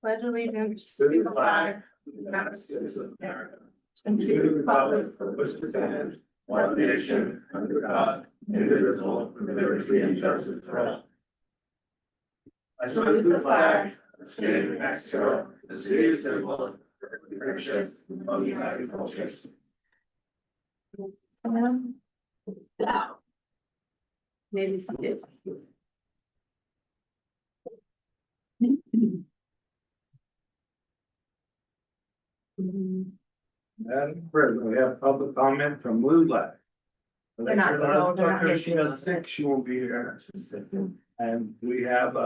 pledge allegiance to the flag of the United States of America and to the republic for which it stands, one nation, under God, indivisible, with liberty and justice for all. I salute the flag of the state of New Mexico, the city of Cibola, the friendships of the United Cultures. Maybe some. Madam President, we have public comment from Blue Light. They're not here. She got sick, she won't be here. She's sick. And we have,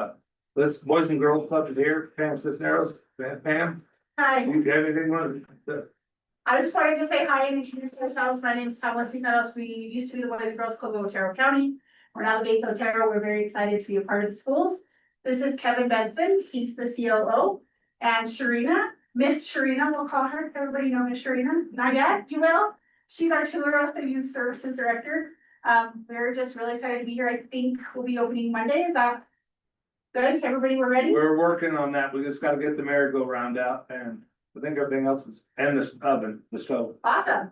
this Boys and Girls Club is here, Pam Cisneros, Pam, Hi, you got anything on? I just wanted to say hi and introduce ourselves. My name is Pamela Cisneros. We used to be the Boys and Girls Club of Otero County. We're now the base of Otero. We're very excited to be a part of the schools. This is Kevin Benson. He's the COO. And Sharina, Miss Sharina, we'll call her. Everybody know Miss Sharina? Not yet, you will? She's our Tularosa Youth Services Director. We're just really excited to be here. I think we'll be opening Monday. Is that good? Everybody, we're ready? We're working on that, we just gotta get the merry-go-round out, and I think everything else is, and this oven, the stove. Awesome.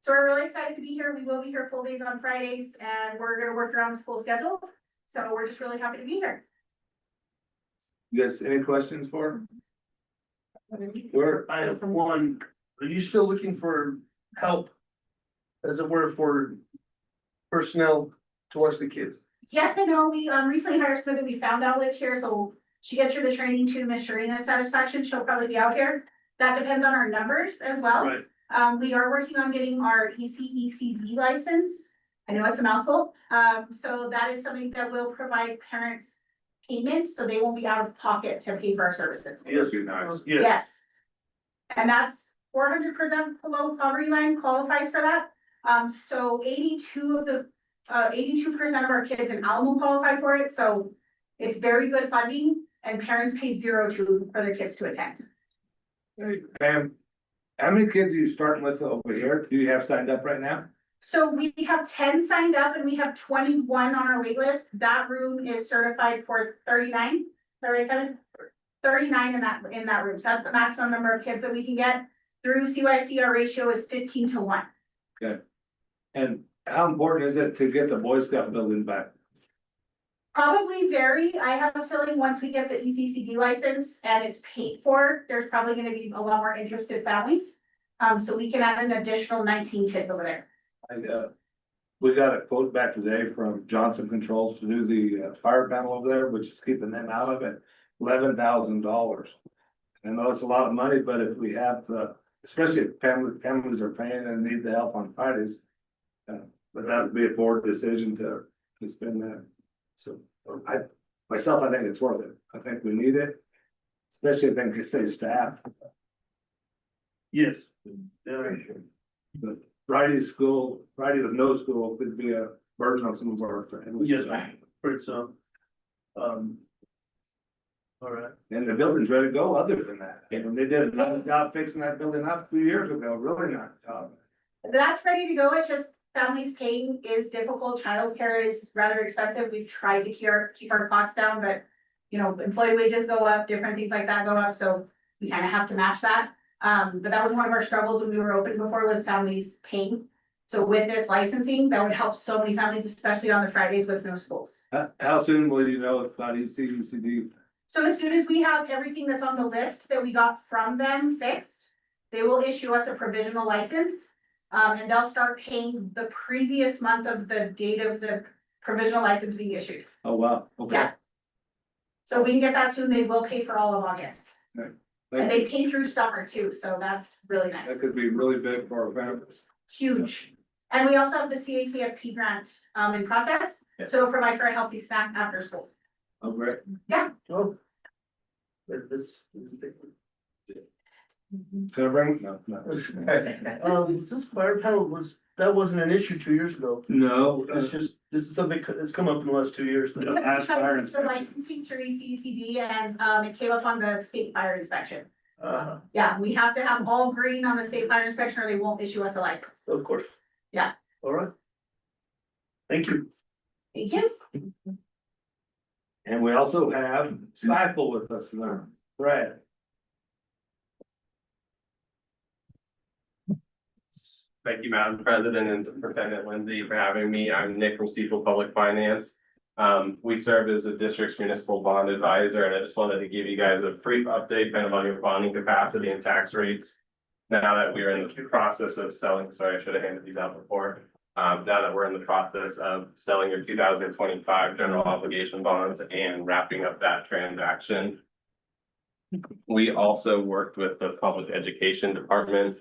So we're really excited to be here. We will be here full days on Fridays and we're gonna work around the school schedule. So we're just really happy to be here. You guys, any questions for her? We're, I have one. Are you still looking for help? As it were, for personnel to watch the kids? Yes, I know. We recently hired Smith and we found out live here, so she gets through the training to Miss Sharina's satisfaction. She'll probably be out here. That depends on our numbers as well. Right. We are working on getting our ECECD license. I know it's a mouthful. So that is something that will provide parents payment, so they won't be out of pocket to pay for our services. Yes, be nice. yes. Yes. And that's 400% below poverty line qualifies for that. So 82% of our kids in Alamo qualify for it, so it's very good funding and parents pay $0 for their kids to attend. Hey, Pam, how many kids are you starting with over here? Do you have signed up right now? So we have 10 signed up and we have 21 on our wait list. That room is certified for 39. Is that right, Kevin? 39 in that room. So that's the maximum number of kids that we can get. Through CYFD, our ratio is 15-1. And how important is it to get the Boy Scout building back? Probably vary. I have a feeling once we get the ECCD license and it's paid for, there's probably gonna be a lot more interested families. So we can add an additional 19 kids over there. We got a quote back today from Johnson Controls to do the fire panel over there, which is keeping them out of it, $11,000. I know it's a lot of money, but if we have the, especially if families are paying and need the help on Fridays. But that would be a board decision to spend that. So I think it's worth it. I think we need it, especially if they can stay staffed. Yes. But Friday with no school could be a burden on some of our families. Yes, for so. All right. And the building's ready to go other than that. And they did a nice job fixing that building up 2 years ago, really nice job. That's ready to go. It's just families paying is difficult. Childcare is rather expensive. We've tried to keep our costs down, but you know, employee wages go up, different things like that go up, so we kind of have to match that. But that was one of our struggles when we were open before, was families paying. So with this licensing, that would help so many families, especially on the Fridays with no schools. How soon will you know about ECCD? So as soon as we have everything that's on the list that we got from them fixed, they will issue us a provisional license. And they'll start paying the previous month of the date of the provisional license being issued. Oh, wow, okay. Yeah. So we can get that soon. They will pay for all of August. Right. And they pay through summer too, so that's really nice. That could be really big for our families. Huge. And we also have the CACFP grant in process, Yeah. so it'll provide for a healthy snack after school. Oh, great. Oh. It's a big one. Can I bring? No. This fire panel wasn't an issue 2 years ago. No. It's just, this is something that's come up in the last 2 years. Yeah. Ask fire The inspection. licensing through ECCD and it came up on the state fire inspection. Uh, Yeah, we have to have all green on the state fire inspection or they won't issue us a license. of course. Yeah. All right. Thank you. Thank you. And we also have Skyful with us now, Brad. Thank you, Madam President and Superintendent Lindsay for having me. I'm Nick from Cecil Public Finance. We serve as a district's municipal bond advisor, and I just wanted to give you guys a brief update kind of on your bonding capacity and tax rates. Now that we are in the process of selling, sorry, I should have handed these out before. Now that we're in the process of selling your 2025 general obligation bonds and wrapping up that transaction. We also worked with the Public Education Department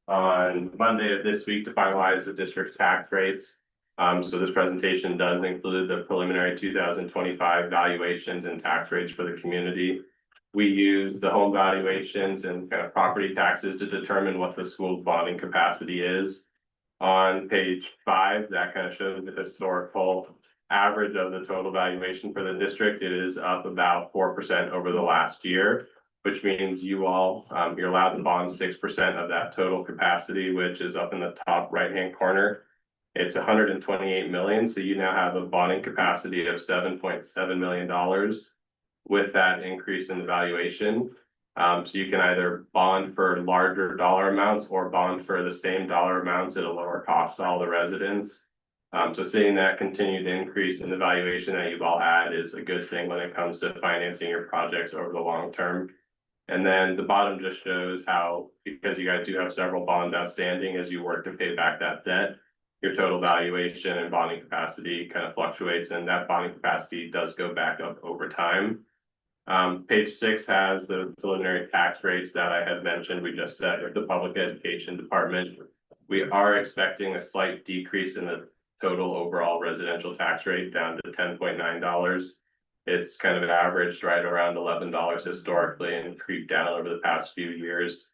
on Monday of this week to finalize the district's tax rates. So this presentation does include the preliminary 2025 valuations and tax rates for the community. We use the home valuations and kind of property taxes to determine what the school's bonding capacity is. On page 5, that kind of shows the historical average of the total valuation for the district. It is up about 4% over the last year, which means you all, you're allowed to bond 6% of that total capacity, which is up in the top right-hand corner. It's 128 million, so you now have a bonding capacity of $7.7 million with that increase in the valuation. So you can either bond for larger dollar amounts or bond for the same dollar amounts at a lower cost to all the residents. So seeing that continued increase in the valuation that you've all had is a good thing when it comes to financing your projects over the long term. And then the bottom just shows how, because you guys do have several bonds outstanding as you work to pay back that debt, your total valuation and bonding capacity kind of fluctuates, and that bonding capacity does go back up over time. Page 6 has the preliminary tax rates that I had mentioned. We just set with the Public Education Department. We are expecting a slight decrease in the total overall residential tax rate down to $10.9. It's kind of averaged right around $11 historically and creeped down over the past few years.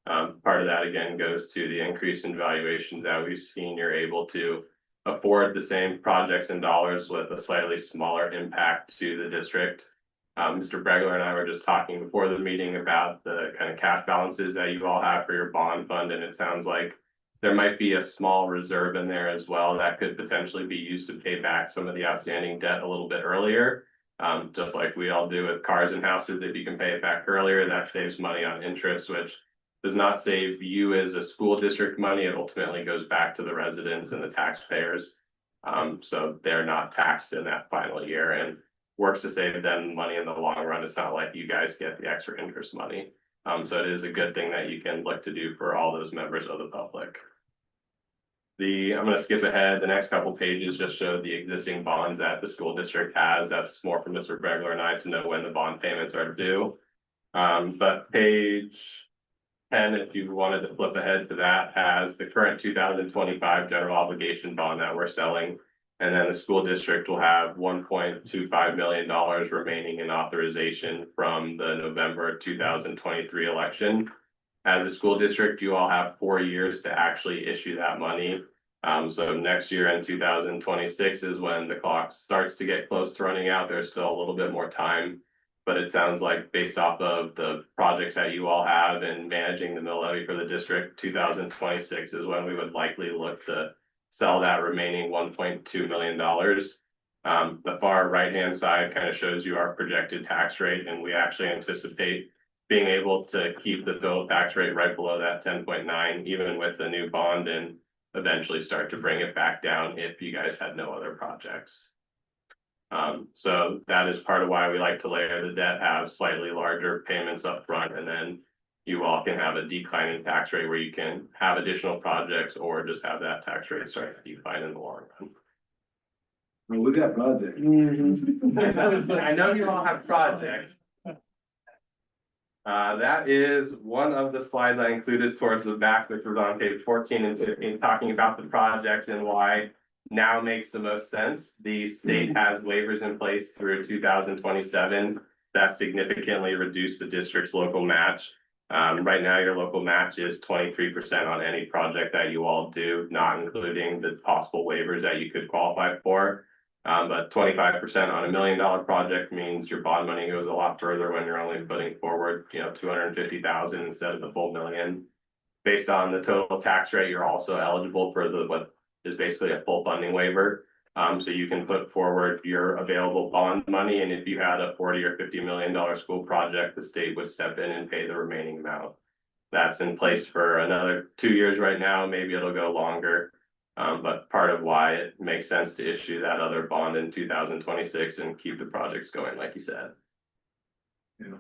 Part of that again goes to the increase in valuations that we've seen. You're able to afford the same projects in dollars with a slightly smaller impact to the district. Mr. Bregler and I were just talking before the meeting about the kind of cash balances that you all have for your bond fund, and it sounds like there might be a small reserve in there as well that could potentially be used to pay back some of the outstanding debt a little bit earlier. Just like we all do with cars and houses, if you can pay it back earlier, that saves money on interest, which does not save you as a school district money. It ultimately goes back to the residents and the taxpayers. So they're not taxed in that final year and works to save them money in the long run. It's not like you guys get the extra interest money. So it is a good thing that you can look to do for all those members of the public. I'm going to skip ahead. The next couple pages just show the existing bonds that the school district has. That's more for Mr. Bregler and I to know when the bond payments are due. But page 10, if you wanted to flip ahead to that, has the current 2025 general obligation bond that we're selling. And then the school district will have $1.25 million remaining in authorization from the November 2023 election. As a school district, you all have 4 years to actually issue that money. So next year in 2026 is when the clock starts to get close to running out. There's still a little bit more time, but it sounds like based off of the projects that you all have and managing the mill levy for the district, 2026 is when we would likely look to sell that remaining $1.2 million. The far right-hand side kind of shows you our projected tax rate, and we actually anticipate being able to keep the total tax rate right below that 10.9, even with the new bond, and eventually start to bring it back down if you guys had no other projects. So that is part of why we like to layer the debt, have slightly larger payments up front, and then you all can have a declining tax rate where you can have additional projects or just have that tax rate start to decline in the long run. Well, we got projects. I know you all have projects. That is one of the slides I included towards the back, which was on page 14 and 15, talking about the projects and why now makes the most sense. The state has waivers in place through 2027 that significantly reduce the district's local match. Right now, your local match is 23% on any project that you all do, not including the possible waivers that you could qualify for. But 25% on $1 million project means your bond money goes a lot further when you're only putting forward, $250,000 instead of the full $1 million. Based on the total tax rate, you're also eligible for what is basically a full funding waiver. So you can put forward your available bond money, and if you had a $40 or $50 million school project, the state would step in and pay the remaining amount. that's in place for another 2 years right now, maybe it'll go longer. But part of why it makes sense to issue that other bond in 2026 and keep the projects going, like you said. Yeah.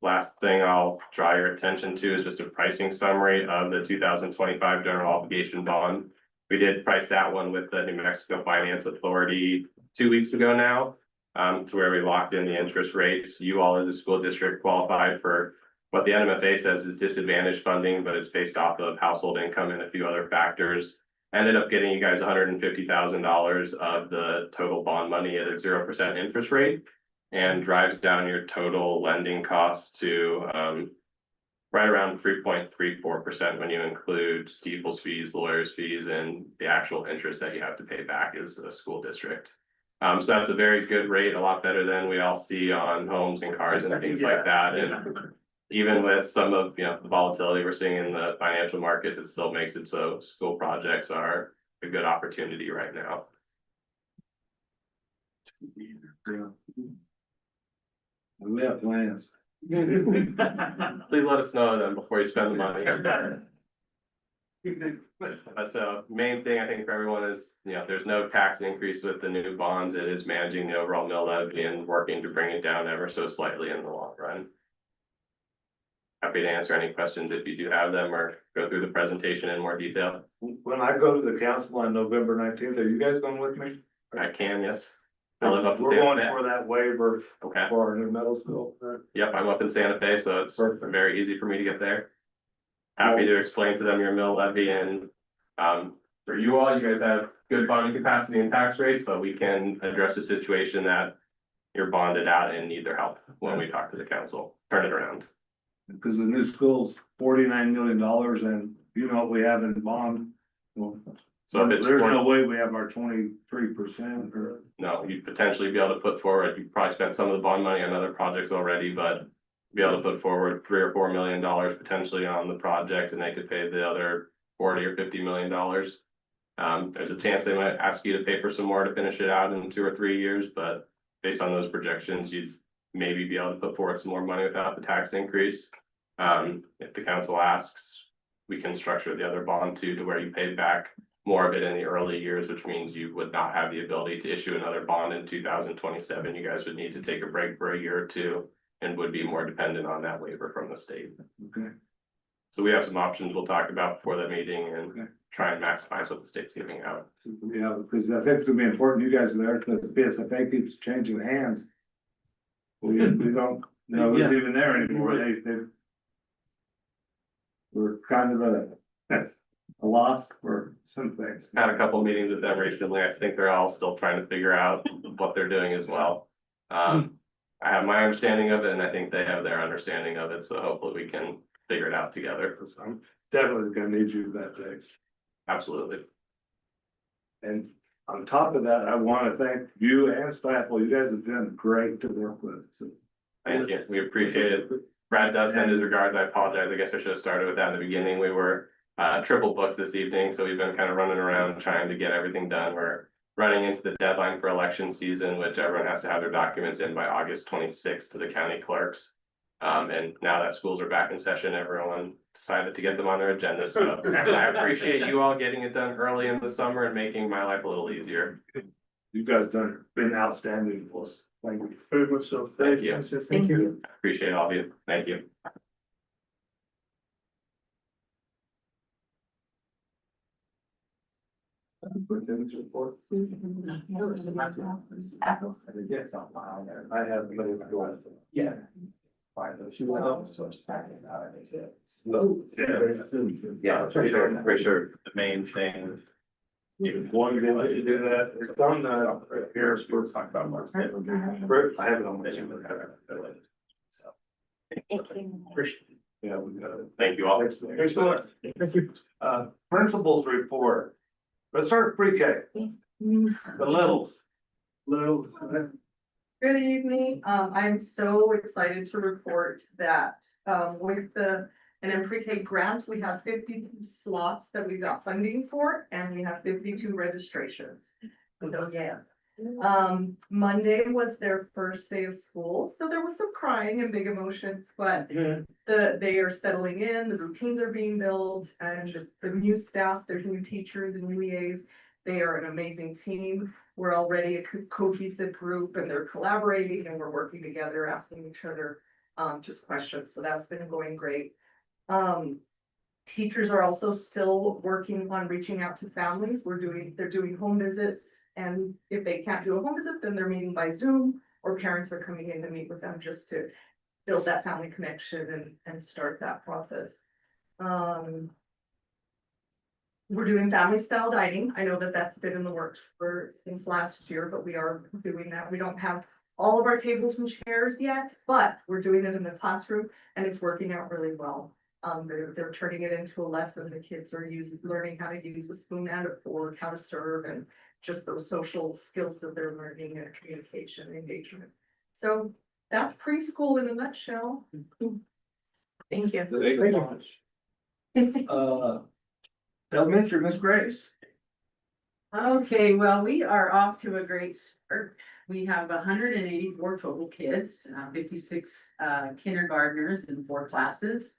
Last thing I'll draw your attention to is just a pricing summary of the 2025 general obligation bond. We did price that one with the New Mexico Finance Authority 2 weeks ago now. To where we locked in the interest rates. You all as a school district qualified for what the NMFA says is disadvantaged funding, but it's based off of household income and a few other factors. Ended up getting you guys $150,000 of the total bond money at a 0% interest rate. And drives down your total lending costs to right around 3.34% when you include Steeples fees, lawyers fees, and the actual interest that you have to pay back as a school district. So that's a very good rate, a lot better than we all see on homes and cars and things like that. And even with some of, the volatility we're seeing in the financial markets, it still makes it so school projects are a good opportunity right now. Yeah. We have plans. Please let us know then before you spend the money. That's a main thing I think for everyone is, there's no tax increase with the new bonds. It is managing the overall mill levy and working to bring it down ever so slightly in the long run. Happy to answer any questions if you do have them or go through the presentation in more detail. When I go to the council on November 19th, are you guys going with me? I can, yes. I live up in We're Santa going Fe. for that waiver Okay, for our new middle school. yep, I'm up in Santa Fe, so it's Perfect. very easy for me to get there. Happy to explain to them your mill levy and, for you all, you guys have good bonding capacity and tax rates, but we can address a situation that you're bonded out and need their help when we talk to the council, turn it around. Because the new school's $49 million and you know what we have in bond. Well, So if it's there's 40 no way we have our 23% or. No, you'd potentially be able to put forward, you probably spent some of the bond money on other projects already, but be able to put forward $3 or $4 million potentially on the project and they could pay the other $40 or $50 million. There's a chance they might ask you to pay for some more to finish it out in 2 or 3 years, but based on those projections, you'd maybe be able to put forward some more money without the tax increase. If the council asks, we can structure the other bond too, to where you pay back more of it in the early years, which means you would not have the ability to issue another bond in 2027. You guys would need to take a break for a year or two and would be more dependent on that waiver from the state. Okay. So we have some options we'll talk about before that meeting and Okay. try and maximize what the state's giving out. Yeah, because I think it's gonna be important, you guys are there, because the PSFA keeps changing hands. We don't know who's even there anymore, we're kind of a loss for some things. Had a couple meetings with them recently. I think they're all still trying to figure out what they're doing as well. I have my understanding of it and I think they have their understanding of it, so hopefully we can figure it out together. So I'm definitely gonna need you that day. Absolutely. And on top of that, I wanna thank you and staff, well, you guys have been great to work with, so. Thank you. We appreciate it. Brad does send his regards. I apologize. I guess I should have started with that in the beginning. We were triple booked this evening, so we've been kind of running around trying to get everything done. We're running into the deadline for election season, which everyone has to have their documents in by August 26th to the county clerks. And now that schools are back in session, everyone decided to get them on their agenda. So I appreciate you all getting it done early in the summer and making my life a little easier. You guys been outstanding for us. Thank you. Very much so. Thank you. Thank you. Appreciate all of you. Thank you. I have. Yeah. Yeah, pretty sure the main thing. One day to do that, it's on Here, we're talking about more. I have it on my. Yeah, we got it. Thank you all. Excellent. Thank you. Principals report. Let's start with pre-K. The littles. Little. Good evening. I'm so excited to report that, with and in pre-K grant, we have 52 slots that we got funding for, and we have 52 registrations. So yeah, Monday was their first day of school, so there was some crying and big emotions, but they are settling in, the routines are being built, and the new staff, their new teachers and new EAs, they are an amazing team. We're already a cohesive group and they're collaborating and we're working together, asking each other just questions, so that's been going great. Teachers are also still working on reaching out to families. They're doing home visits, and if they can't do a home visit, then they're meeting by Zoom, or parents are coming in to meet with them just to build that family connection and start that process. We're doing family style dining. I know that that's been in the works since last year, but we are doing that. We don't have all of our tables and chairs yet, but we're doing it in the classroom and it's working out really well. They're turning it into a lesson. The kids are learning how to use a spoon and a fork, how to serve, and just those social skills that they're learning and communication and engagement. So that's preschool in a nutshell. Thank you. Thank you. Elementary, Miss Grace. Okay, well, we are off to a great start. We have 184 total kids, 56 kindergartners in 4 classes,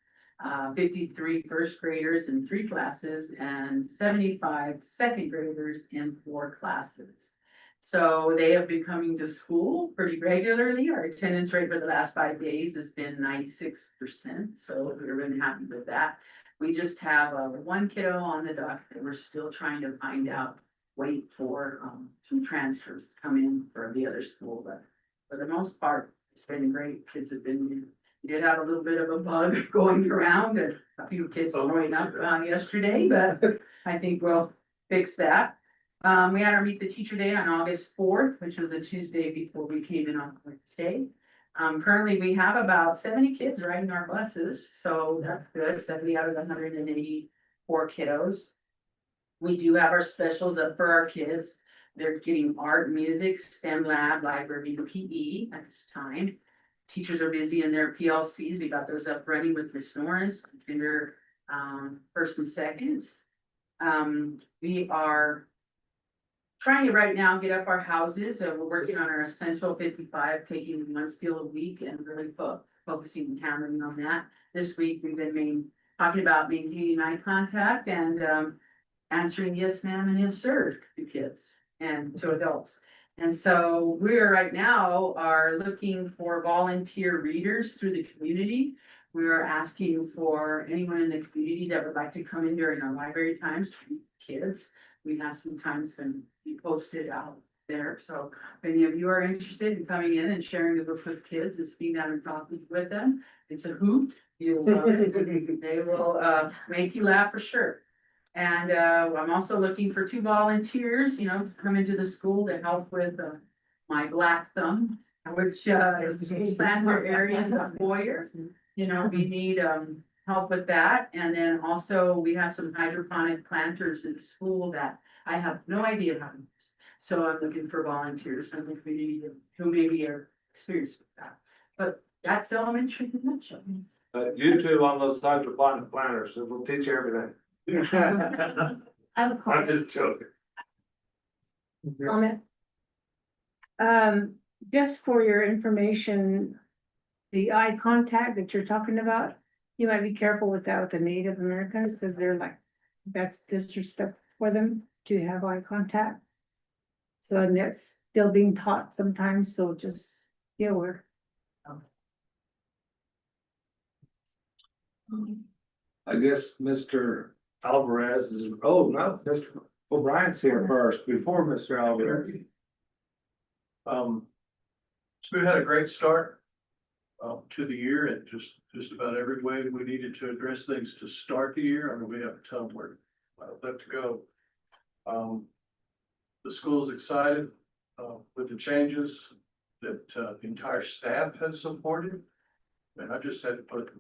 53 first graders in 3 classes, and 75 second graders in 4 classes. So they have been coming to school pretty regularly. Our attendance rate for the last 5 days has been 96%, so we're really happy with that. We just have one kiddo on the dock that we're still trying to wait for some transfers to come in for the other school, but for the most part, it's been great. Kids have been, we did have a little bit of a bug going around and a few kids throwing up yesterday, but I think we'll fix that. We had our Meet the Teacher Day on August 4th, which was the Tuesday before we came in on Wednesday. Currently, we have about 70 kids riding our buses, so that's good. 70 out of 184 kiddos. We do have our specials up for our kids. They're getting art, music, STEM lab, library, and PE at this time. Teachers are busy in their PLCs. We got those up running with Miss Norris, kinder, first and second. We are trying to right now get up our houses. We're working on our essential 55, taking 1 skill a week and really focusing and hammering on that. This week, we've been talking about maintaining eye contact and answering yes ma'am and yes sir to kids and to adults. And so we're right now are looking for volunteer readers through the community. We are asking for anyone in the community that would like to come in during our library times to read kids. We have some times going to be posted out there. So if any of you are interested in coming in and sharing the book with kids and speaking out and talking with them, it's a hoot. They will make you laugh for sure. And I'm also looking for 2 volunteers, to come into the school to help with my black thumb, which is the school planter area in the foyer. We need help with that. And then also we have some hydroponic planters in school that I have no idea how to use. So I'm looking for volunteers in the community who maybe are experienced with that. But that's elementary in a nutshell. YouTube on those hydroponic planters, it will teach you everything. I have a I'm just joking. comment. Just for your information, the eye contact that you're talking about, you might be careful with that with the Native Americans, because they're like, that's disrespect for them to have eye contact. So, and that's still being taught sometimes, so just be aware. I guess Mr. Alvarez is, oh, no, Mr. O'Brien's here first, before Mr. Alvarez. So we had a great start to the year in just about every way we needed to address things to start the year. I mean, we have a ton of work left to go. The school is excited with the changes that the entire staff has supported. And I just had to put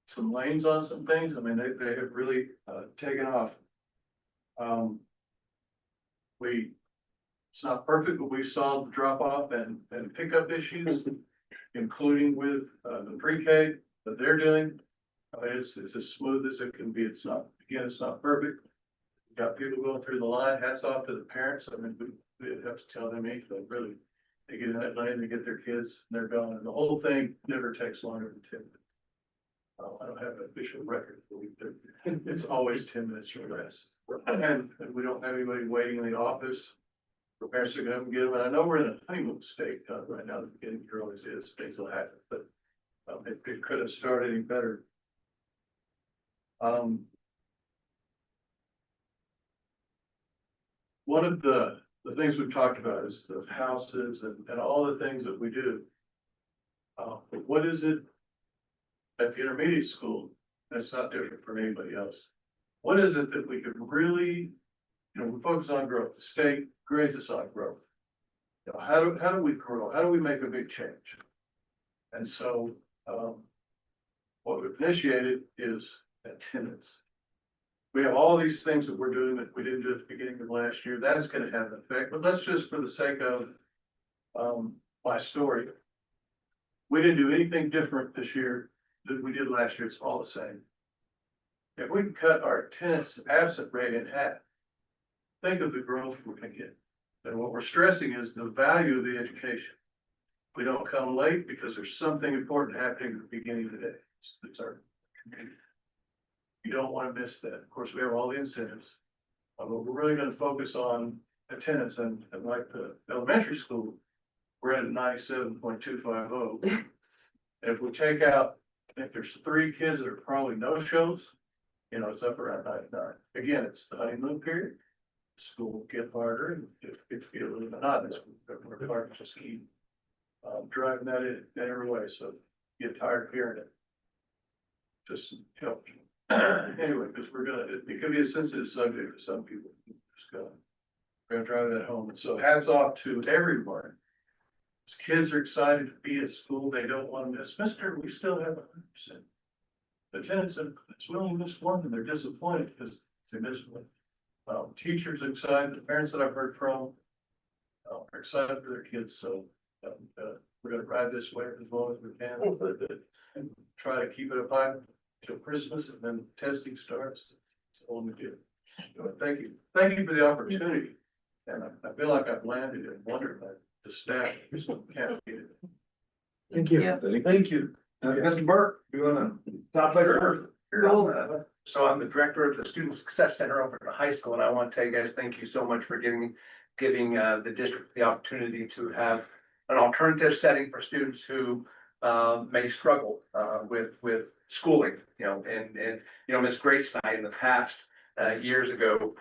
some lanes on some things. I mean, they have really taken off. It's not perfect, but we solved the drop off and pickup issues, including with the pre-K that they're doing. It's as smooth as it can be. It's not perfect. We've got people going through the line. Hats off to the parents. I mean, we'd have to tell them anything, really. They get in that lane, they get their kids, and they're gone, and the whole thing never takes longer than 10 minutes. I don't have an official record, but it's always 10 minutes or less. And we don't have anybody waiting in the office. For parents to come and get them, and I know we're in a honeymoon state right now, the beginning here always is, things will happen, but it could have started any better. One of the things we've talked about is the houses and all the things that we do. What is it at the intermediate school that's not different from anybody else? What is it that we could really, we focus on growth, the state grades us on growth. How do we grow? How do we make a big change? And so, what we've initiated is attendance. We have all these things that we're doing that we didn't do at the beginning of last year. That's gonna have an effect, but let's just, for the sake of, my story. We didn't do anything different this year than we did last year. It's all the same. If we can cut our attendance absent rate in half, think of the growth we're gonna get. And what we're stressing is the value of the education. We don't come late because there's something important happening at the beginning of the day. It's our community. You don't want to miss that. Of course, we have all the incentives. But we're really going to focus on attendance and like the elementary school, we're at 97.250. If we take out, if there's 3 kids that are probably no shows, it's up around 99. Again, it's the honeymoon period. School will get harder and it get a little monotonous. We're required to just keep driving that in every way. So get tired of hearing it. Just help. Anyway, because it could be a sensitive subject to some people. We're gonna drive that home. And so hats off to everyone. These kids are excited to be at school. They don't want to miss. Mister, we still have 100% attendance, and it's we only missed one, and they're disappointed because they missed one. Teachers are excited. The parents that I've heard from are excited for their kids. So we're gonna ride this wave as long as we can, and try to keep it up high till Christmas, and then testing starts. That's all we do. Thank you for the opportunity, and I feel like I've landed in Wonderland. The staff is captivated. Thank you. Yeah. Thank you. Mr. Burke, you wanna talk later? So I'm the director of the Student Success Center over at the high school, and I want to tell you guys, thank you so much for giving the district the opportunity to have an alternative setting for students who may struggle with schooling, and Ms. Grace and I in the past years ago,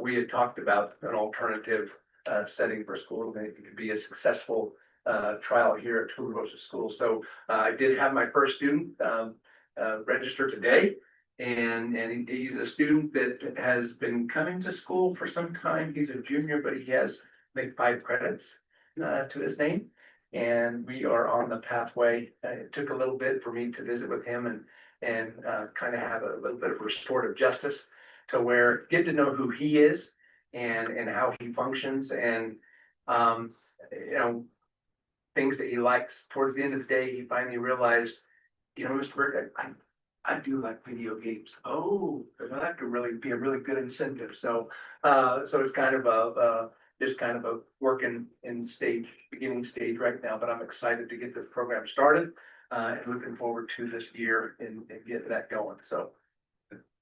we had talked about an alternative setting for school, and it could be a successful trial here at Tula Rosa School. So I did have my first student register today. And he's a student that has been coming to school for some time. He's a junior, but he has like 5 credits to his name. And we are on the pathway. It took a little bit for me to visit with him and kind of have a little bit of restorative justice to where get to know who he is and how he functions and things that he likes. Towards the end of the day, he finally realized, Mr. Burke, I do like video games. Oh, that could really be a really good incentive. So it's kind of just kind of a working in beginning stage right now, but I'm excited to get this program started, and looking forward to this year and get that going. So.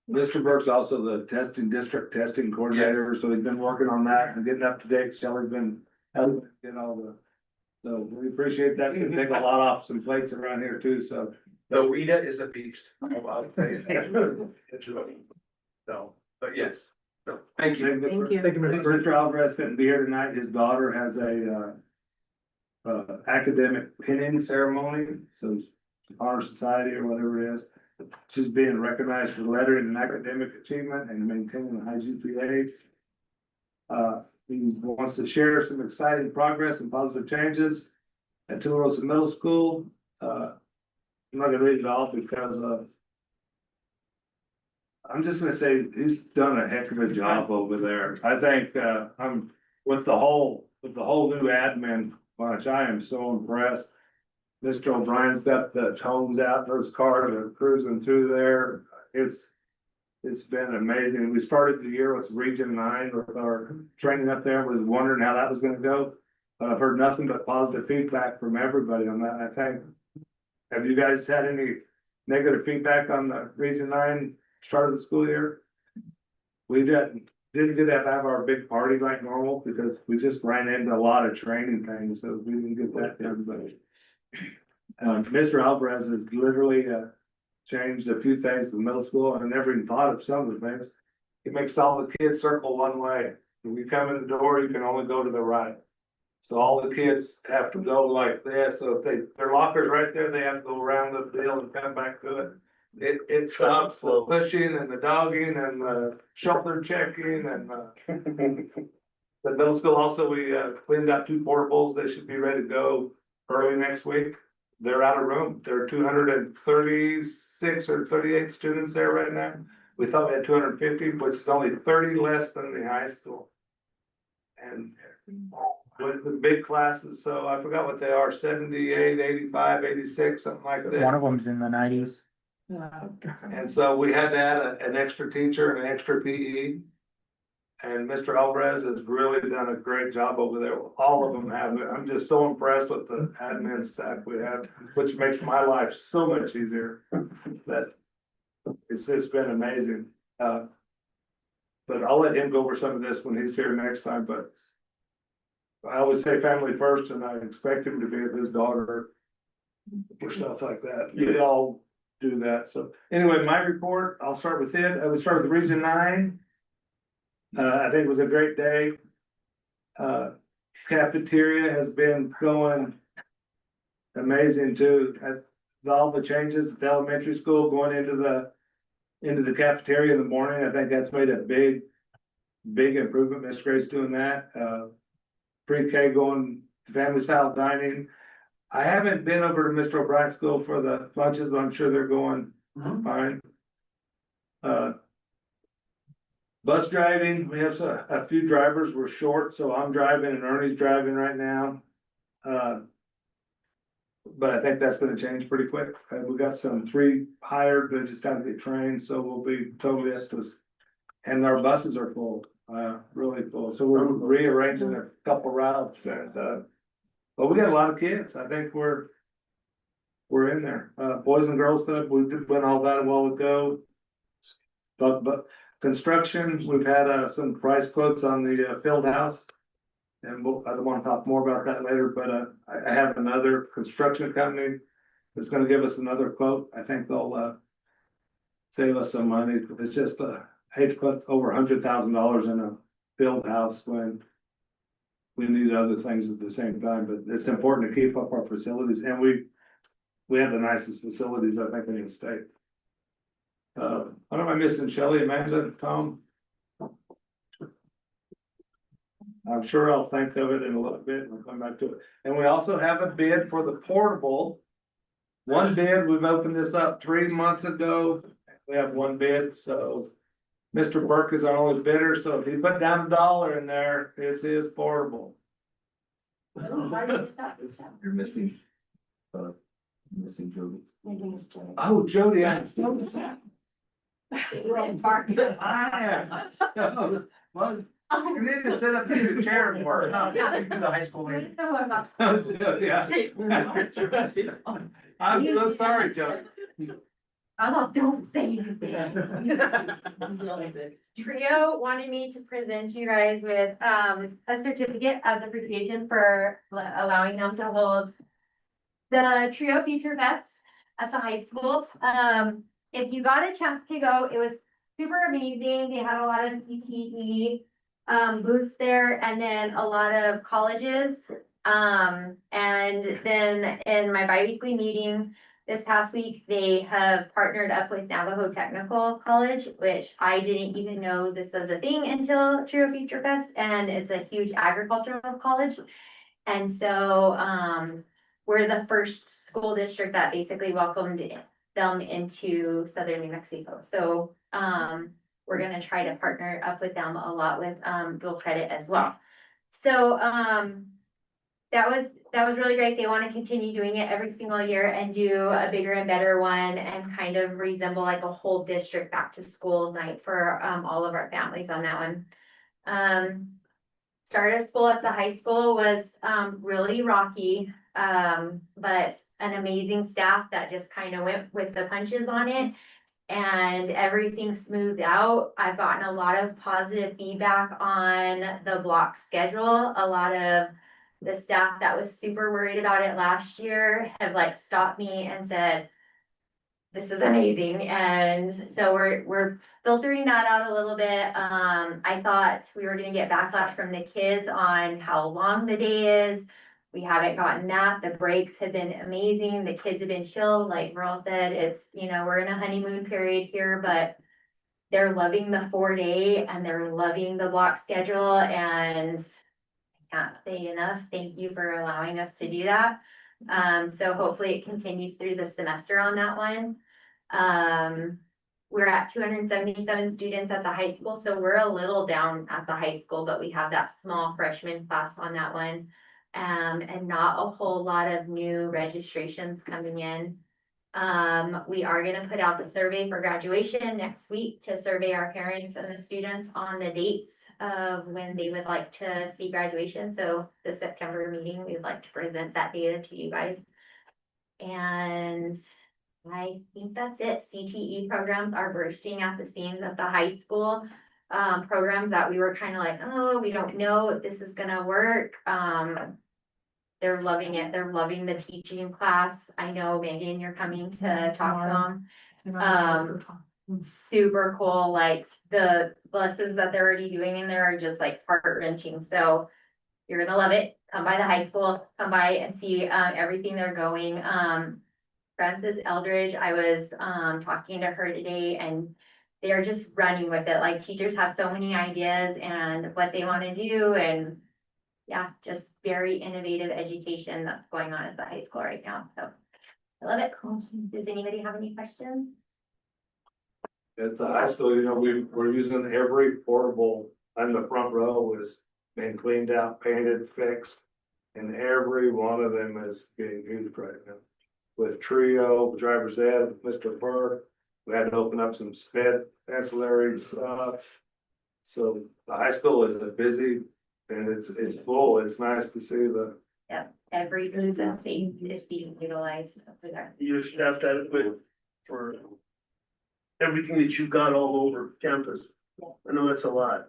Mr. Burke's also the district testing coordinator, so he's been working on that and getting up to date. Shelley's been helping get so we appreciate that. It's gonna take a lot off some plates around here too, so. The Rita is a beast. I'll tell you. So, but yes, so thank you. Thank you. Thank you, Mr. Mr. Alvarez couldn't be here tonight. His daughter has a academic pinning ceremony, so honor society or whatever it is. She's being recognized for lettering and academic achievement and maintaining a high GPA. He wants to share some exciting progress and positive changes at Tula Rosa Middle School. I'm not gonna read it all because I'm just gonna say he's done a heck of a job over there. I think I'm with the whole new admin bunch. I am so impressed. Mr. O'Brien's got the tones out, those cars are cruising through there. It's It's been amazing. We started the year with Region 9 with our training up there, was wondering how that was gonna go. But I've heard nothing but positive feedback from everybody on that, I think. Have you guys had any negative feedback on the Region 9 start of the school year? We didn't get to have our big party like normal because we just ran into a lot of training things, so we didn't get that done, but. Mr. Alvarez has literally, changed a few things in the middle school, and I never even thought of some of the things. He makes all the kids circle one way. When you come in the door, you can only go to the right. So all the kids have to go like this, so if their locker's right there, they have to go around the deal and come back to it. It stops the pushing and the dogging and the shoulder checking and, the middle school also, we, cleaned out 2 portables. They should be ready to go early next week. They're out of room. There are 236 or 38 students there right now. We thought we had 250, which is only 30 less than the high school. And with the big classes, so I forgot what they are, 78, 85, 86, something like that. One of them's in the 90s. And so we had to add an extra teacher and an extra PE. And Mr. Alvarez has really done a great job over there. All of them have. I'm just so impressed with the admin staff we have, which makes my life so much easier. That it's just been amazing. But I'll let him go over some of this when he's here next time, but I always say family first, and I expect him to be with his daughter for stuff like that. We all do that. So anyway, my report, I'll start with it. I would start with Region 9. I think it was a great day. Cafeteria has been going amazing too. As all the changes at the elementary school going into the cafeteria in the morning, I think that's made a big improvement. Miss Grace doing that. Pre-K going to family style dining. I haven't been over to Mr. O'Brien's school for the lunches, but I'm sure they're going fine. Bus driving, we have a few drivers, we're short, so I'm driving and Ernie's driving right now. But I think that's gonna change pretty quick. We got 3 hired, but just gotta get trained, so we'll be totally up to. And our buses are full, really full, so we're rearranging a couple routes and, but we got a lot of kids. I think we're in there. Boys and Girls Club, we did win all that a while ago. But construction, we've had some price quotes on the field house. And I don't want to talk more about that later, but I have another construction company that's gonna give us another quote. I think they'll save us some money. It's just I hate to put over $100,000 in a field house when we need other things at the same time, but it's important to keep up our facilities, and we have the nicest facilities, I think, in the state. What am I missing? Shelley, Amanda, Tom? I'm sure I'll think of it in a little bit and we'll come back to it. And we also have a bid for the portable. One bid, we've opened this up 3 months ago. We have one bid, so Mr. Burke is our only bidder, so if you put down $1 in there, it's his portable. You're missing. Missing Jody. Oh, Jody, I'm so sad. Well, you need to sit up in your chair more. You do the high school meeting. I'm so sorry, Jody. Oh, don't say anything. Trio wanted me to present you guys with a certificate as appreciation for allowing them to hold the Trio Feature Fest at the high school. If you got a chance to go, it was super amazing. They had a lot of CTE booths there, and then a lot of colleges. And then in my biweekly meeting this past week, they have partnered up with Navajo Technical College, which I didn't even know this was a thing until Trio Future Fest, and it's a huge agricultural college. And so we're the first school district that basically welcomed them into southern New Mexico. So we're gonna try to partner up with them a lot with dual credit as well. So that was that was really great. They want to continue doing it every single year and do a bigger and better one and kind of resemble like a whole district back to school night for all of our families on that one. Start of school at the high school was really rocky, but an amazing staff that just kind of went with the punches on it. And everything smoothed out. I've gotten a lot of positive feedback on the block schedule. A lot of the staff that was super worried about it last year have like stopped me and said, this is amazing. And so we're filtering that out a little bit. I thought we were gonna get backlash from the kids on how long the day is. We haven't gotten that. The breaks have been amazing. The kids have been chill, like Merle said, it's, you know, we're in a honeymoon period here, but they're loving the 4-day and they're loving the block schedule, and I can't say enough, thank you for allowing us to do that. So hopefully it continues through the semester on that one. We're at 277 students at the high school, so we're a little down at the high school, but we have that small freshman class on that one. And not a whole lot of new registrations coming in. We are gonna put out the survey for graduation next week to survey our parents and the students on the dates of when they would like to see graduation. So the September meeting, we'd like to present that data to you guys. And I think that's it. CTE programs are bursting at the seams at the high school. Programs that we were kind of like, oh, we don't know if this is gonna work. They're loving it. They're loving the teaching class. I know, Megan, you're coming to talk to them. Super cool, like the lessons that they're already doing in there are just like heart-wrenching. So you're gonna love it. Come by the high school, come by and see everything they're going. Frances Eldridge, I was talking to her today, and they're just running with it. Like teachers have so many ideas and what they want to do, and yeah, just very innovative education that's going on at the high school right now. So I love it. Does anybody have any questions? At the high school, you know, we're using every portable on the front row is been cleaned out, painted, fixed. And every one of them is being used right now. With Trio, driver's ed, Mr. Burr, we had to open up some sped ancillary stuff. So the high school is busy and it's full. It's nice to see the. Every piece of space is being utilized over there. You're staffed adequate for everything that you got all over campus. I know that's a lot.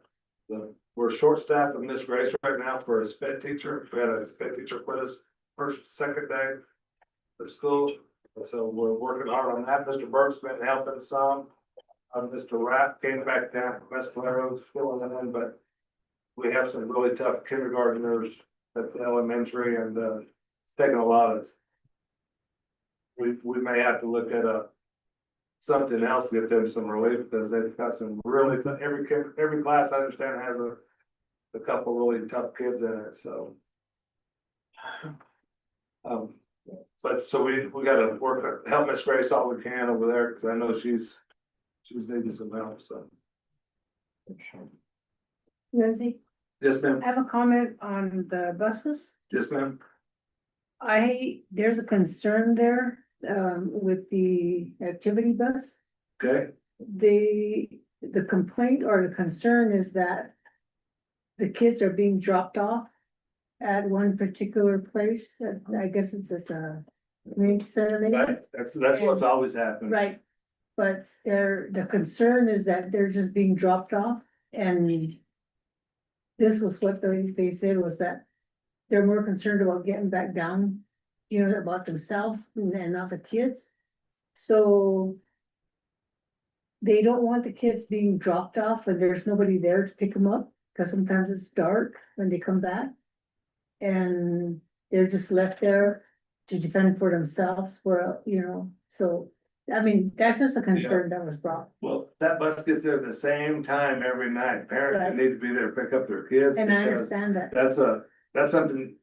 We're short staffed with Miss Grace right now for a sped teacher. We had a sped teacher quit us second day of school. So we're working hard on that. Mr. Burke's been helping some. Mr. Rapp came back down from Mescalero, filling it in, but we have some really tough kindergartners at the elementary, and it's taking a lot of. We may have to look at something else to get them some relief, because they've got some really, every class I understand has a couple really tough kids in it, so. But so we gotta help Miss Grace all we can over there, because I know she's needing some help, so. Lindsay, Yes, ma'am. I have a comment on the buses. Yes, ma'am. There's a concern there, with the activity bus. Okay, The complaint or the concern is that the kids are being dropped off at one particular place. I guess it's at the community center maybe. right, that's what's always happened. Right, but the concern is that they're just being dropped off, and this was what they said was that they're more concerned about getting back down, you know, about themselves and not the kids. So they don't want the kids being dropped off and there's nobody there to pick them up, because sometimes it's dark when they come back. And they're just left there to defend for themselves for, you know, so, I mean, that's just a concern that was brought. Well, that bus gets there at the same time every night. Parents Right. need to be there to pick up their kids. And I because understand that, That's something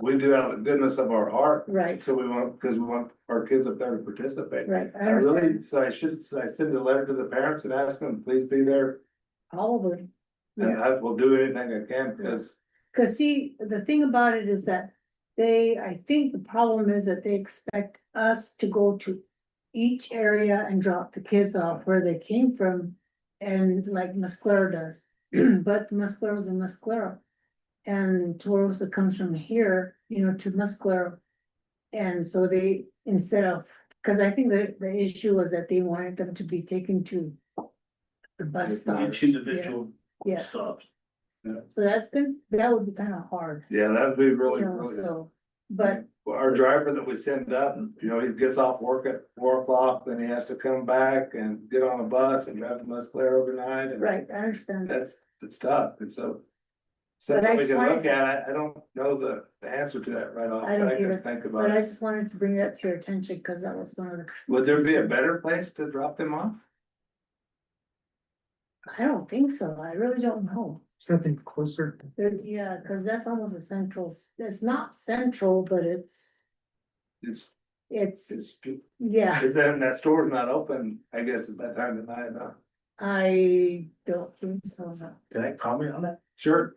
we do out of the goodness of our heart. right, So because we want our kids up there to participate. right, I I really, understand, so I send a letter to the parents and ask them, please be there. all of it. And I will do anything I can, because Cause see, the thing about it is that I think the problem is that they expect us to go to each area and drop the kids off where they came from. And like Musclaro does, but Musclaro's in Musclaro. And Torosa comes from here, to Musclaro. And so they, instead of, because I think the issue was that they wanted them to be taken to the bus stop. Each individual Yeah, stops. so that's good, that would be kind of hard, Yeah, that'd be really, so, but, Our driver that we send up, he gets off work at 4 o'clock, then he has to come back and get on a bus and drive to Musclare overnight, and right, I understand. it's tough, and so. But I Something we just can wanted- look at, I don't know the answer to that right off, I but don't I either, can think But about I it. just wanted to bring that to your attention, because that was one of the. Would there be a better place to drop them off? I don't think so, I really don't know. Something closer. Yeah, because that's almost a central, it's not central, but it's, It's, it's, yeah, then that store's not open, I guess, at that time of night, huh? I don't think so, no. Can I comment on that? Sure.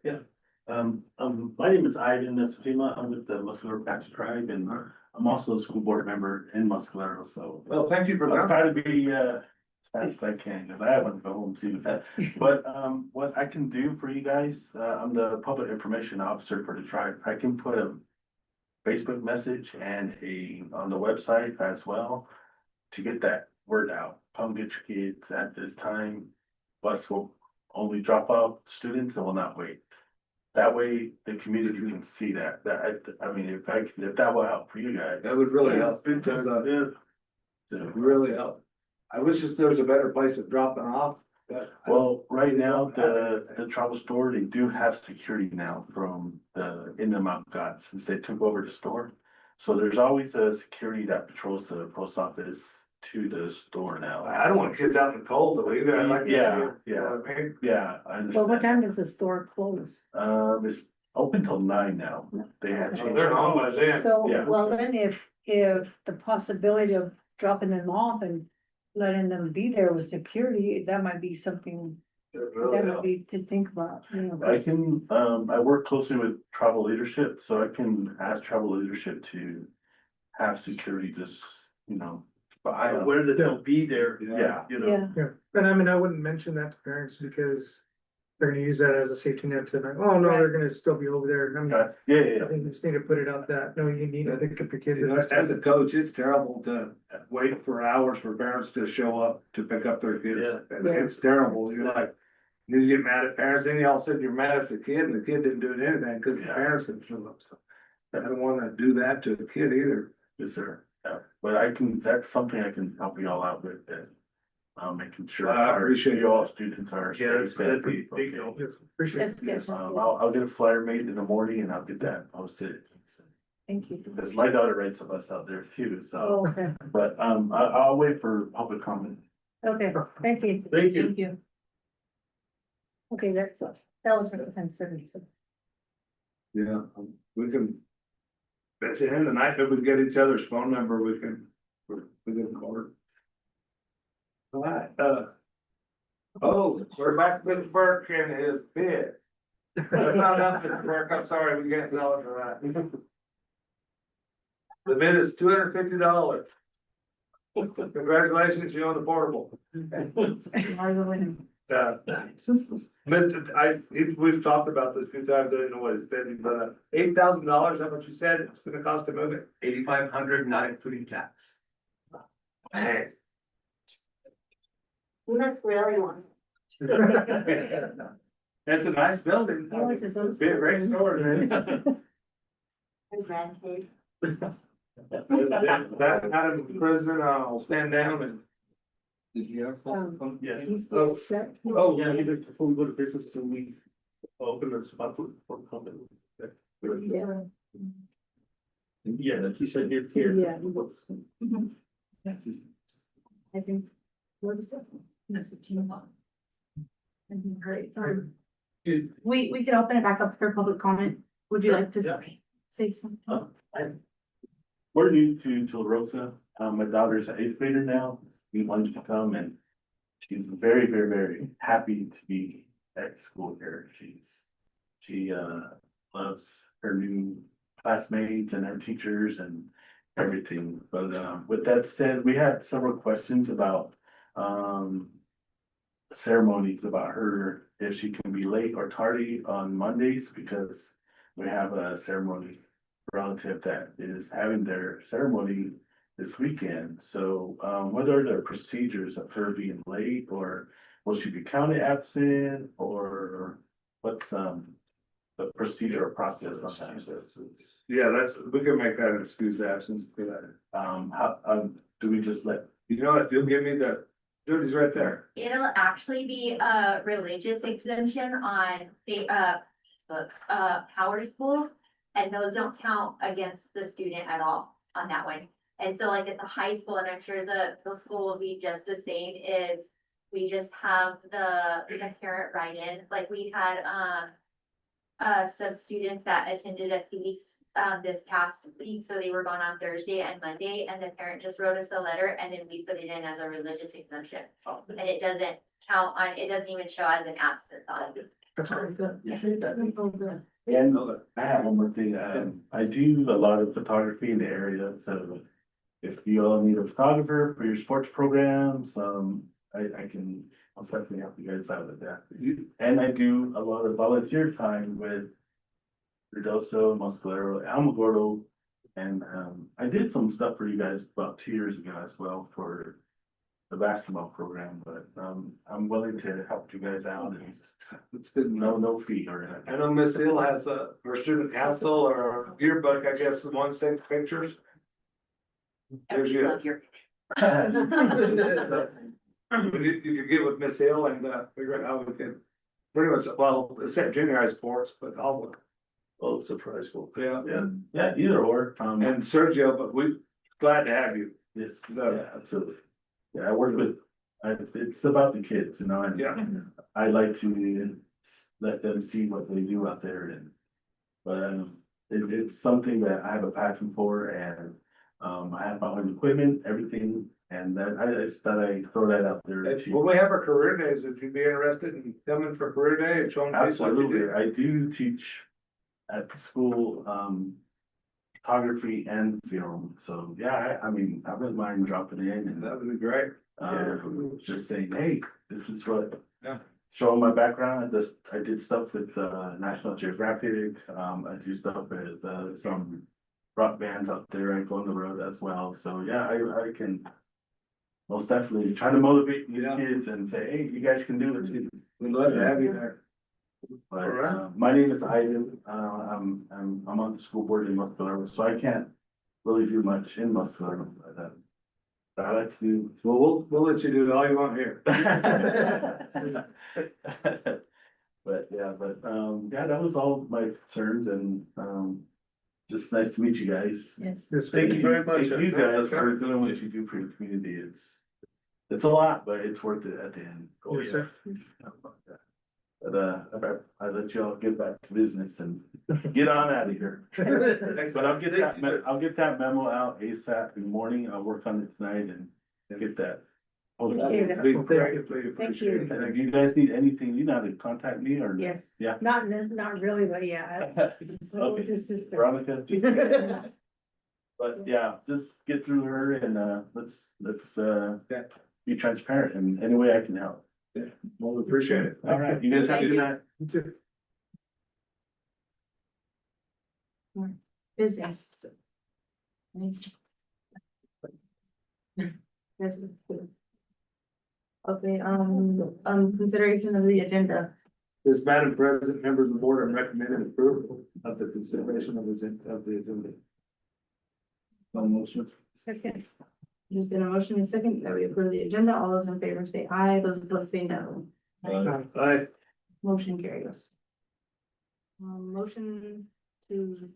My name is Ivan Estima. I'm with the Muscular Patch Tribe and I'm also a school board member in Muscalero, so. Well, thank you for I'll that. try to be, as fast as I can, because I have one to go home too. But, what I can do for you guys, I'm the public information officer for the tribe. I can put a Facebook message and on the website as well to get that word out. Come get your kids at this time. Bus will only drop off students and will not wait. That way, the community can see that, I mean, if that will help for you guys. That would really help. Yeah. So, Really help. I wish there was a better place to drop them off, but. well, right now, the travel store, they do have security now from in the Mount God, since they took over the store. So there's always a security that patrols the post office to the store now. I don't want kids out in the cold though either, I'd like to see Yeah, them, you know what I mean? Yeah, I understand. Well, what time does the store close? It's open till 9 now. They had changed. They're home by then. So, Yeah. well, then if the possibility of dropping them off and letting them be there with security, that might be something, They're really that might help. be to think about, I can, I work closely with travel leadership, so I can ask travel leadership to have security just, but Where that they'll be there, yeah. Yeah, Yeah, and I mean, I wouldn't mention that to parents because they're gonna use that as a safety net to like, oh no, they're gonna still be over there. I mean, Okay, yeah. I think you just need to put it out that, no, you need to pick up your kids. You know, as a coach, it's terrible to wait for hours for parents to show up to pick up their kids. Yeah. And it's terrible, you're like, you get mad at parents, then you all of a sudden you're mad at the kid and the kid didn't do anything because the Yeah. parents didn't show up, so. I don't wanna do that to the kid either. Yes, sir. Yeah, but that's something I can help you all out with, and making sure. I appreciate you all students are. Yeah, safe that'd be and big okay. help. Yes, appreciate it. that's good, Yes, I'll get a flyer made in the morning and I'll get that posted. thank you. Because my daughter rides a bus out there too, so, Oh, okay, but, I'll wait for public comment. okay, thank you. Thank you. Thank you. Okay, that was just a concern, so. Yeah, we can. At the end of the night, if we get each other's phone number, we can call her. All right, we're back with Burke and his bid. That's not enough, Mr. Burke, I'm sorry, we can't sell it for that. The bid is $250. Congratulations, you own the portable. We've talked about this a few times, I don't know what it's been, but $8,000, how much you said it's gonna cost to move it? 8,500, not including tax. Man. You must really want. It's a nice building. He wants his own It'd be a great store, man. His man cave. That Madam President, I'll stand down and. Did you have? Yeah. He's Oh. set. Oh, yeah, before we go to business, can we open the spot for comment? Yeah. Yeah, like you said, here. Yeah. I think. What is that? That's a team one. Great. We can open it back up for public comment. Would you like to Yeah. say something? We're new to Rosa. My daughter's an 8th grader now. We wanted to come and she's very, very, very happy to be at school here. She loves her new classmates and our teachers and everything. But, with that said, we had several questions about, ceremonies about her, if she can be late or tardy on Mondays, because we have a ceremony relative that is having their ceremony this weekend. So, what are the procedures of her being late, or will she be counted absent, or what's, the procedure or process on that? Yeah, we can make that an excused absence for that. How, do we just let, You know what, you'll give me Judy's right there. It'll actually be a religious exemption on Facebook, Power School. And those don't count against the student at all on that one. And so like at the high school, and I'm sure the school will be just the same, is we just have the parent write in, like we had, some students that attended a feast, this past week, so they were gone on Thursday and Monday, and the parent just wrote us a letter, and then we put it in as a religious exemption. And it doesn't count on, it doesn't even show as an absence on it. That's very good. Yes, it does. Oh, good. and I have one more thing, I do a lot of photography in the area, so if you all need a photographer for your sports programs, I can, I'll definitely help you guys out with that. And I do a lot of volunteer time with Ruidoso, Muscalero, Alamogordo, and, I did some stuff for you guys about 2 years ago as well for the basketball program, but, I'm willing to help you guys out, and It's good. no fee or anything. I know Miss Hill has her student council or yearbook, I guess, one takes pictures. There's you. Love your- You could get with Miss Hill and figure out how we can, pretty much, well, except junior high sports, but all, Well, it's a surprise school. yeah. Yeah, either or, And Sergio, but we glad to have you. yes, No. yeah, absolutely. Yeah, I work with, it's about the kids, you know, and Yeah. I like to let them see what they do out there and. But, it's something that I have a passion for and, I have my own equipment, everything, and that, I just thought I'd throw that out there. to you. When we have our career days, would you be interested in coming for career day and showing? people what you Absolutely, do? I do teach at the school, photography and film, so yeah, I mean, I wouldn't mind dropping in and. That would be great. Just saying, hey, this is what. Yeah. Showing my background, I did stuff with, National Geographic, I do stuff with, some rock bands out there, I go on the road as well, so yeah, I can. Most definitely try to motivate these Yeah. kids and say, hey, you guys can do it too. We'd love to have you there. But, Alright. my name is Ivan, I'm on the school board in Muscalero, so I can't really do much in Muscalero, but I like to do. Well, we'll let you do all you want here. But, yeah, yeah, that was all my concerns and, just nice to meet you guys. Yes. Yes, thank you very much. Thank you guys for doing what you do for your community, it's a lot, but it's worth it at the end. Yes, sir. But, I let you all get back to business and get on out of here. But I'll get that memo out ASAP in the morning, I'll work on it tonight and get that. Thank you. Be greatly Thank appreciated. you. And if you guys need anything, you know how to contact me or? Yes. Yeah. Not not really, but yeah. Okay. Just sister. Veronica? But yeah, just get through her and, let's, Yeah. be transparent in any way I can help. Well, we appreciate it. All right, you guys have a good night. You too. Business. Okay, consideration of the agenda. This Madam President, members of the board, I'm recommending approval of the consideration of the agenda. No motion. Second. There's been a motion and a second that we approve the agenda. All those in favor say aye, those opposed say no. Aye. Motion carries. Motion to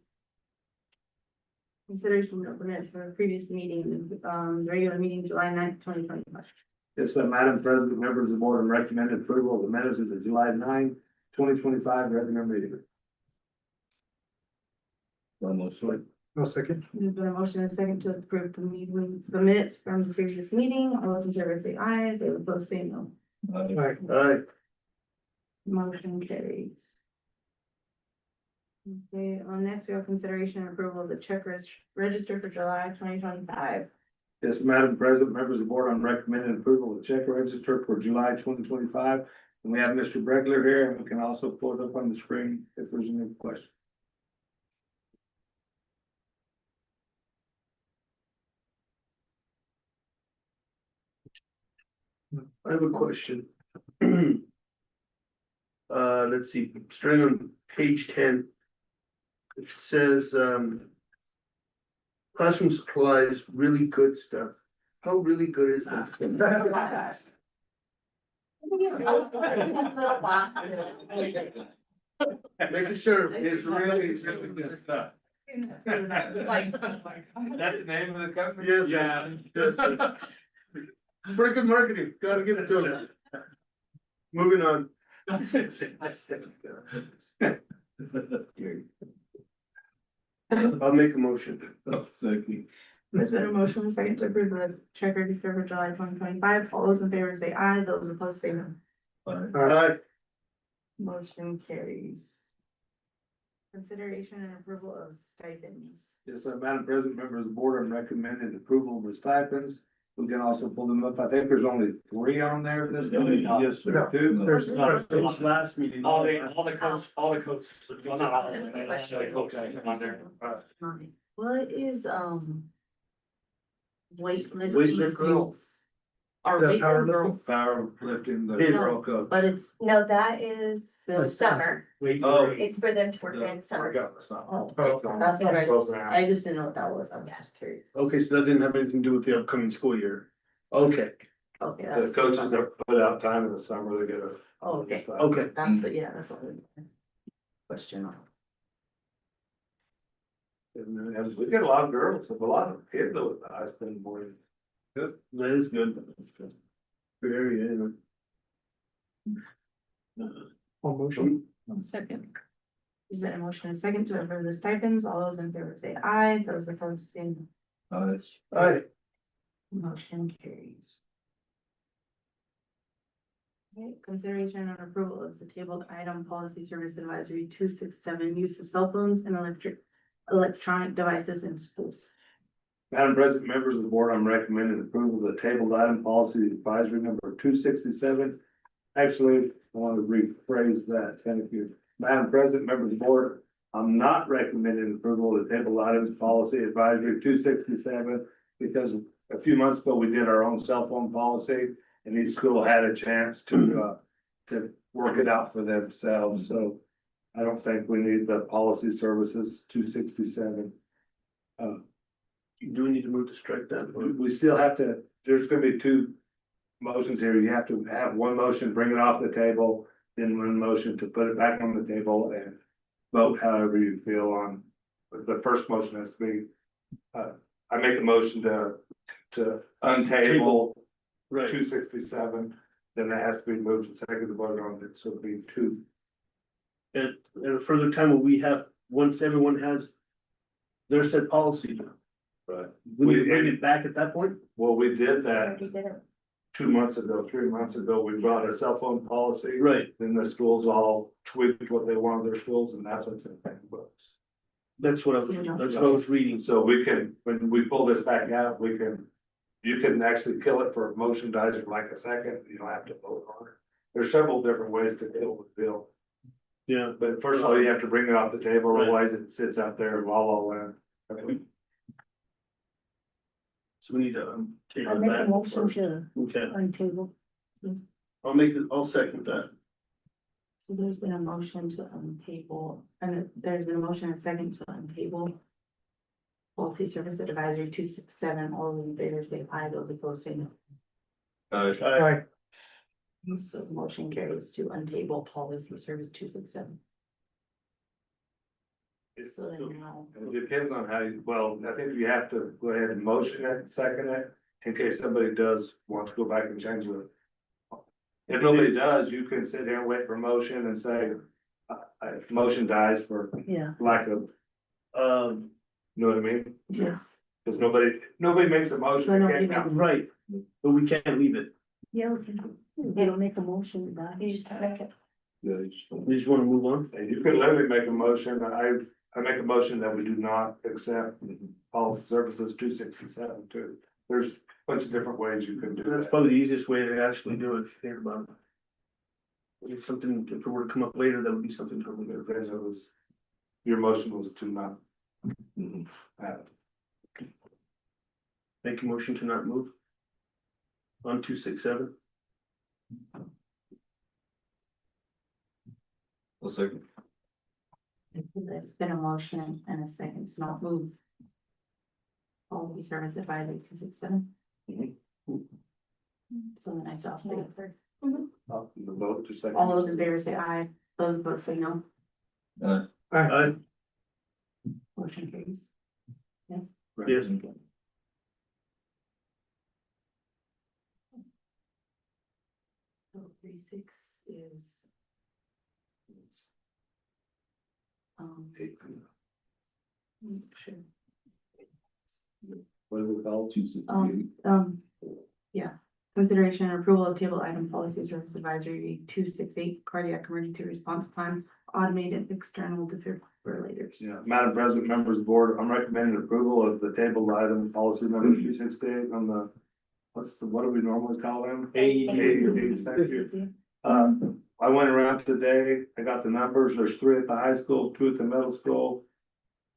consideration of minutes for a previous meeting, regular meeting, July 9th, 2025. Yes, Madam President, members of the board, I'm recommending approval of the minutes of the July 9, 2025 regular meeting. No motion. No second. There's been a motion and a second to approve the minutes from the previous meeting. All those in favor say aye, they opposed say no. Aye. Motion carries. Okay, next we have consideration and approval of the check register for July 2025. Yes, Madam President, members of the board, I'm recommending approval of the check register for July 2025. And we have Mr. Bregler here, and we can also pull it up on the screen if there's any question. I have a question. Let's see, starting on page 10. It says, classroom supplies, really good stuff. How really good is that? Making sure. It's really good stuff. That's the name of the company? Yes. Yeah. Pretty good marketing, gotta give it to them. Moving on. I'll make a motion. There's been a motion and a second to approve the check register for July 2025. All those in favor say aye, those opposed say no. Alright, Motion carries. Consideration and approval of stipends. Yes, Madam President, members of the board, I'm recommending approval of the stipends. We can also pull them up. I think there's only 3 on there this time. Yes, sir. 2. There's last meeting. All the coaches, well, not all of them, but the coach on there. What is, Weightlifting weightlifting girls. Are The weightlifting powerlifting? girls, Powerlifting, the Yeah. Girl Code. but it's, No, that is That's summer. Oh. It's for them to work in summer. that's what I just didn't know what that was, I was just curious. okay, so that didn't have anything to do with the upcoming school year. Okay, Okay, The that's. coaches that put out time in the summer, they get a. Oh, okay. okay. That's the, yeah, that's all. Question on. And we get a lot of girls, a lot of kids though, with the high spend board. Good. That is good. That's good. Very good. Motion. One second. There's been a motion and a second to approve the stipends. All those in favor say aye, those opposed say no. Aye. Motion carries. Okay, consideration and approval of the tabled item policy service advisory 267, use of cell phones and electronic devices in schools. Madam President, members of the board, I'm recommending approval of the tabled item policy advisory number 267. Actually, I want to rephrase that. Thank you. Madam President, members of the board, I'm not recommending approval of the tabled items policy advisory 267 because a few months ago, we did our own cell phone policy and each school had a chance to work it out for themselves. So I don't think we need the policy services 267. Do we need to move to strike that? We still have to, there's gonna be 2 motions here. You have to have one motion, bring it off the table, then one motion to put it back on the table and vote however you feel on. The first motion has to be, I make a motion to untable Right, 267, then that has to be moved and seconded to vote on it, so it'll be 2. at a further time, will we have, once everyone has their set policy, Right. we bring it back at that point? Well, we did that Already did it. 2 months ago, 3 months ago, we brought a cell phone policy. Right, Then the schools all tweaked what they want their schools, and that's what's in the books. that's what I was reading. So we can, when we pull this back out, you can actually kill it for motion dies for like a second, you don't have to vote on it. There's several different ways to deal with the bill, Yeah, but first of all, you have to bring it off the table, otherwise it sits out there la la land. so we need to I'll table make a that motion first. to Okay, untable. I'll second that. So there's been a motion to untable, and there's been a motion and a second to untable. Policy service advisory 267, all those in favor say aye, those opposed say no. Aye. So the motion carries to untable policy service 267. So then now, It depends on how you, well, I think you have to go ahead and motion it, second it, in case somebody does want to go back and change it. If nobody does, you can sit here and wait for motion and say, motion dies for Yeah. lack of, you know what I mean? yes, Cause nobody makes a motion. So they nobody can't count. Right, but we can't leave it. Yeah, we can. They don't make a motion, You just make it. You just wanna move on? And you could literally make a motion, I make a motion that we do not accept policy services 267 too. There's a bunch of different ways you can do That's that. probably the easiest way to actually do it, if you think about it. If something, if it were to come up later, that would be something totally different. Because it was, your motion was to not. add. Make a motion to not move. On 267. Well, second. There's been a motion and a second to not move. All the service advisory 267. So then I still have to say it first. The vote, just like. All those in favor say aye, those opposed say no, Aye. motion carries. Yes. Yes. So 36 is. Sure. What do we call it? Yeah, consideration and approval of table item policy service advisory 268 cardiac emergency response plan, automated external defibrillators. Yeah, Madam President, members of the board, I'm recommending approval of the table item policy number 268 on the. What do we normally call them? AED. Thank you. I went around today, I got the numbers, there's 3 at the high school, 2 at the middle school.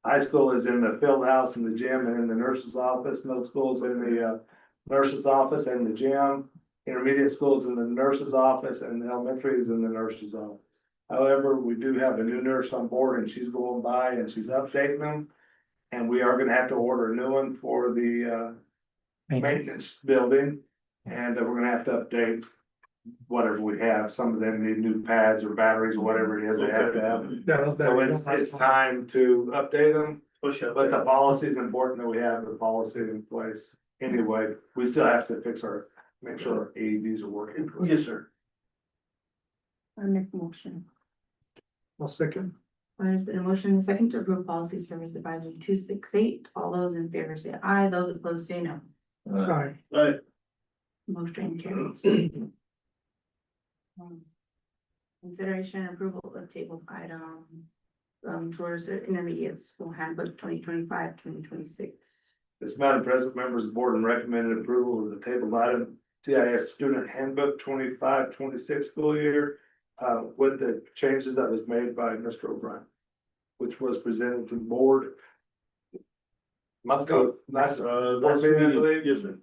High school is in the field house and the gym and in the nurse's office, middle school is in the nurse's office and the gym. Intermediate school is in the nurse's office and the elementary is in the nurse's office. However, we do have a new nurse on board and she's going by and she's updating them. And we are gonna have to order a new one for the maintenance building. And we're gonna have to update whatever we have. Some of them need new pads or batteries or whatever it is they have to have. So it's time to update them, Push up. but the policy is important that we have the policy in place. Anyway, we still have to make sure our AEDs are working. Yes, sir. I make a motion. I'll second. There's been a motion and a second to approve policy service advisory 268. All those in favor say aye, those opposed say no. Aye. Motion carries. Consideration and approval of table item. Towards the intermediate school handbook 2025-2026. This Madam President, members of the board, and recommended approval of the table item CIS student handbook 25-26 school year. With the changes that was made by Mr. O'Brien. Which was presented to the board. Must go, that's, That's meeting, I believe. Yes, sir.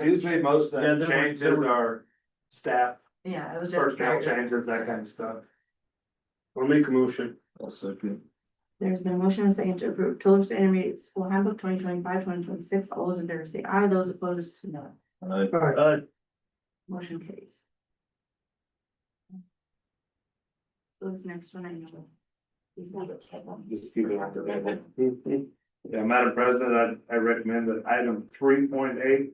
usually most of Yeah, the there were- changes are staff, Yeah, it was just. personnel changes, that kind of stuff. I'll make a motion. I'll second. There's been a motion and a second to approve Tulsa Intermediate School Handbook 2025-2026. All those in favor say aye, those opposed no. Aye. Motion carries. So this next one I know. These need to take one. Just keep it on the table. Yeah, Madam President, I recommend that item 3.8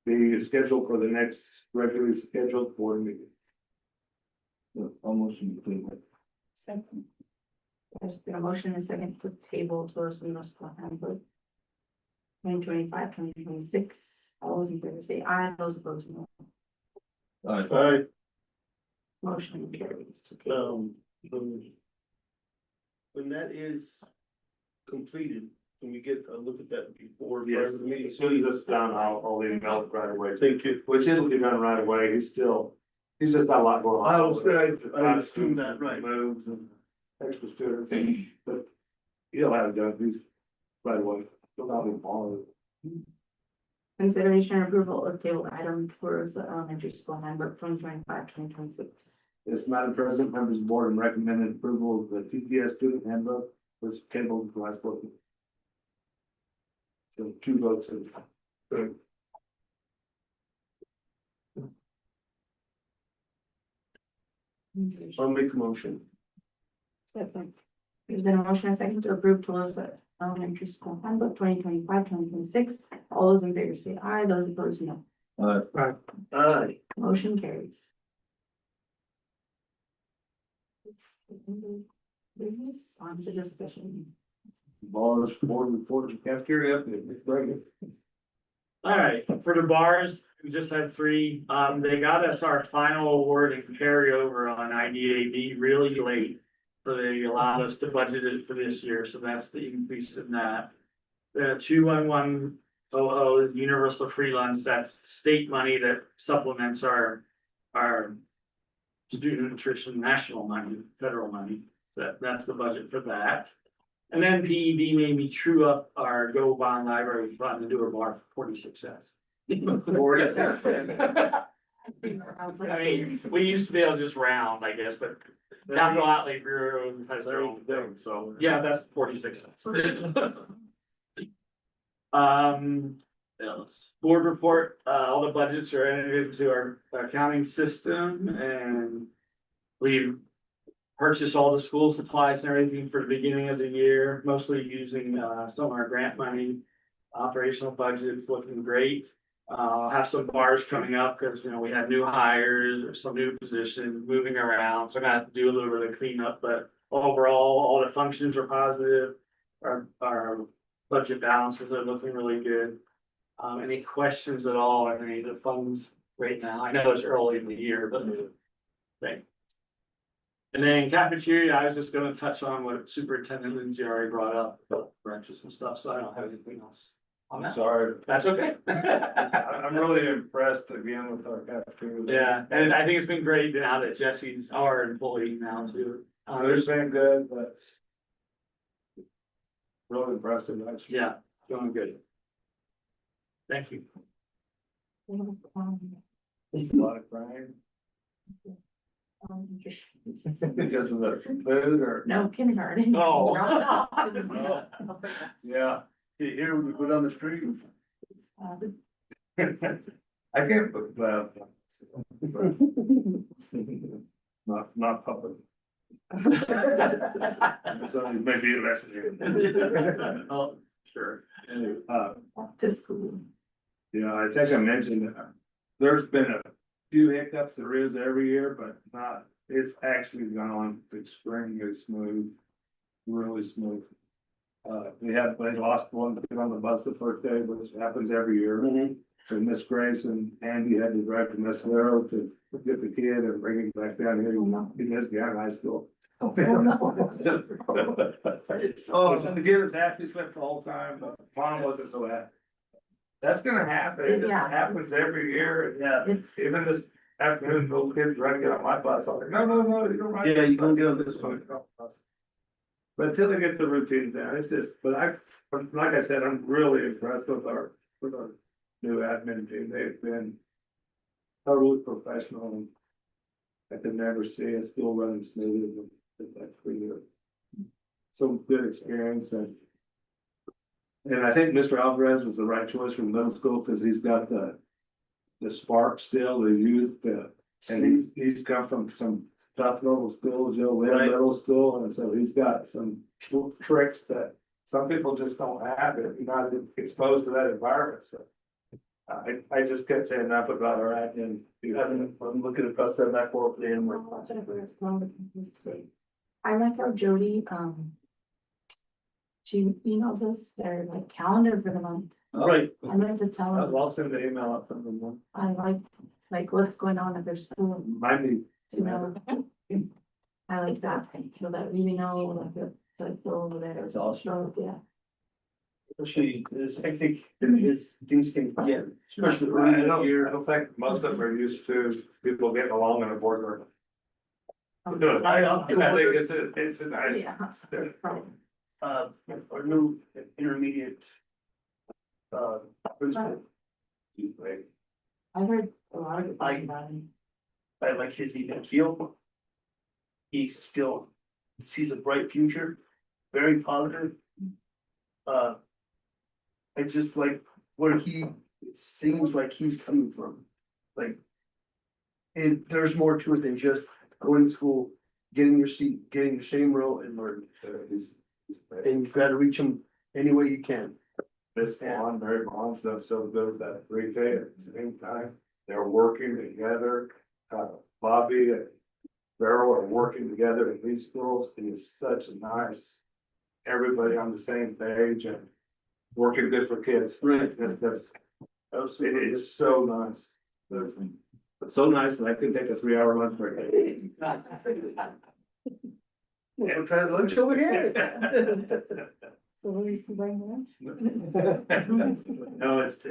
be scheduled for the next regularly scheduled board meeting. Almost in between. Second. There's been a motion and a second to table Tulsa Middle School Handbook 2025-2026. All those in favor say aye, those opposed no. Aye. Motion carries to table. When that is completed, can we get a look at that before? Yes, as soon as it's done, I'll email it right away. Thank you. Which it'll be done right away. He's just got a lot going on. I assumed that, right. Moves and extra students, but he'll have it done. He's right away. He'll not be bothered. Consideration and approval of table item for the elementary school handbook 2025-2026. Yes, Madam President, members of the board, and recommended approval of the TPS student handbook was tabled the last book. So 2 votes. I'll make a motion. Second. There's been a motion and a second to approve Tulsa Elementary School Handbook 2025-2026. All those in favor say aye, those opposed no. Aye. Motion carries. Business on to discussion. Ball is forward, cafeteria, it's breaking. All right, for the bars, we just had three, they got us our final award and carryover on IDAB really late. So they allowed us to budget it for this year, so that's the increase in that. The 21100 is universal free lunch, that's state money that supplements our. Student nutrition national money, federal money, that's the budget for that. And then PED made me true up our Go Bond Library Fund and do a bar for 46 cents. I mean, we used to be able to just round, I guess, but Capital Outlay Bureau has their own thing, so yeah, that's 46 cents. Board report, all the budgets are entered into our accounting system and we've purchased all the school supplies and everything for the beginning of the year, mostly using some of our grant money. Operational budget's looking great. Have some bars coming up because, you know, we have new hires or some new positions moving around, so I'm gonna have to do a little bit of cleanup, but overall, all the functions are positive. Our budget balances are looking really good. Any questions at all on any of the funds right now? I know it's early in the year, but. Thank. And then cafeteria, I was just gonna touch on what Superintendent Lindsay already brought up, about branches and stuff, so I don't have anything else on that. Sorry, That's okay. I'm really impressed again with our cafeteria. Yeah, and I think it's been great now that Jesse's our employee now too. It's been good, but. Really impressive, actually. Yeah, doing good. Thank you. A lot of crying. Because of the food or? No, kindergarten. Oh. Yeah. Here we go down the street. I can't, not public. So maybe less than. Oh, sure. Anyway, To school. yeah, I think I mentioned that there's been a few hiccups, there is every year, but not, it's actually gone extremely smooth. Really smooth. They lost one to get on the bus the first day, which happens every year. And Miss Grace and Andy had to drive to Mescalero to get the kid and bring him back down here. He missed Guyana High School. Oh. So the kid was happy, slept the whole time, but mom wasn't so happy. That's gonna happen, it just Yeah. happens every year, yeah, It's, even this afternoon, little kids trying to get on my bus, I'm like, no, you don't ride. Yeah, you bus. don't get on this one. But until they get the routine down, it's just, but like I said, I'm really impressed with our new admin team, they've been totally professional and I could never see a school running smoothly with that for you. So good experience and I think Mr. Alvarez was the right choice for middle school because he's got the spark still, the youth, and he's come from some tough little schools, you know, middle school, and so he's got some tricks that some people just don't have if you're not exposed to that environment, so. I just can't say enough about our admin. I'm looking across that back wall today and I'm like. I like how Jody, she emails us their like calendar for the month. Right. I meant to tell them, I'll send the email out from them. I like what's going on at their school, Might be. to know. I like that, so that we know, like go over there. That's awesome. So, yeah. Especially, I think, things can get, especially I early in the I year. don't think most of them are used to people getting along in a boardroom. I think it's a nice. Yeah. Right. Our new intermediate. Principal, I heard a lot of good things about him. I like his even keel. He still sees a bright future, very positive. I just like where it seems like he's coming from, like. There's more to it than just going to school, getting your seat, getting your same row and learning. And you've got to reach him any way you can. This bond, Mary Bond's done so good with that 3K at the same time. They're working together. Bobby and Beryl are working together in these schools. It is such a nice, everybody on the same page and working good for kids. Right. That's Absolutely. It's so nice. It's so nice that I could take a 3-hour lunch break. We'll try lunch over here. So where is the bring lunch? No, it's,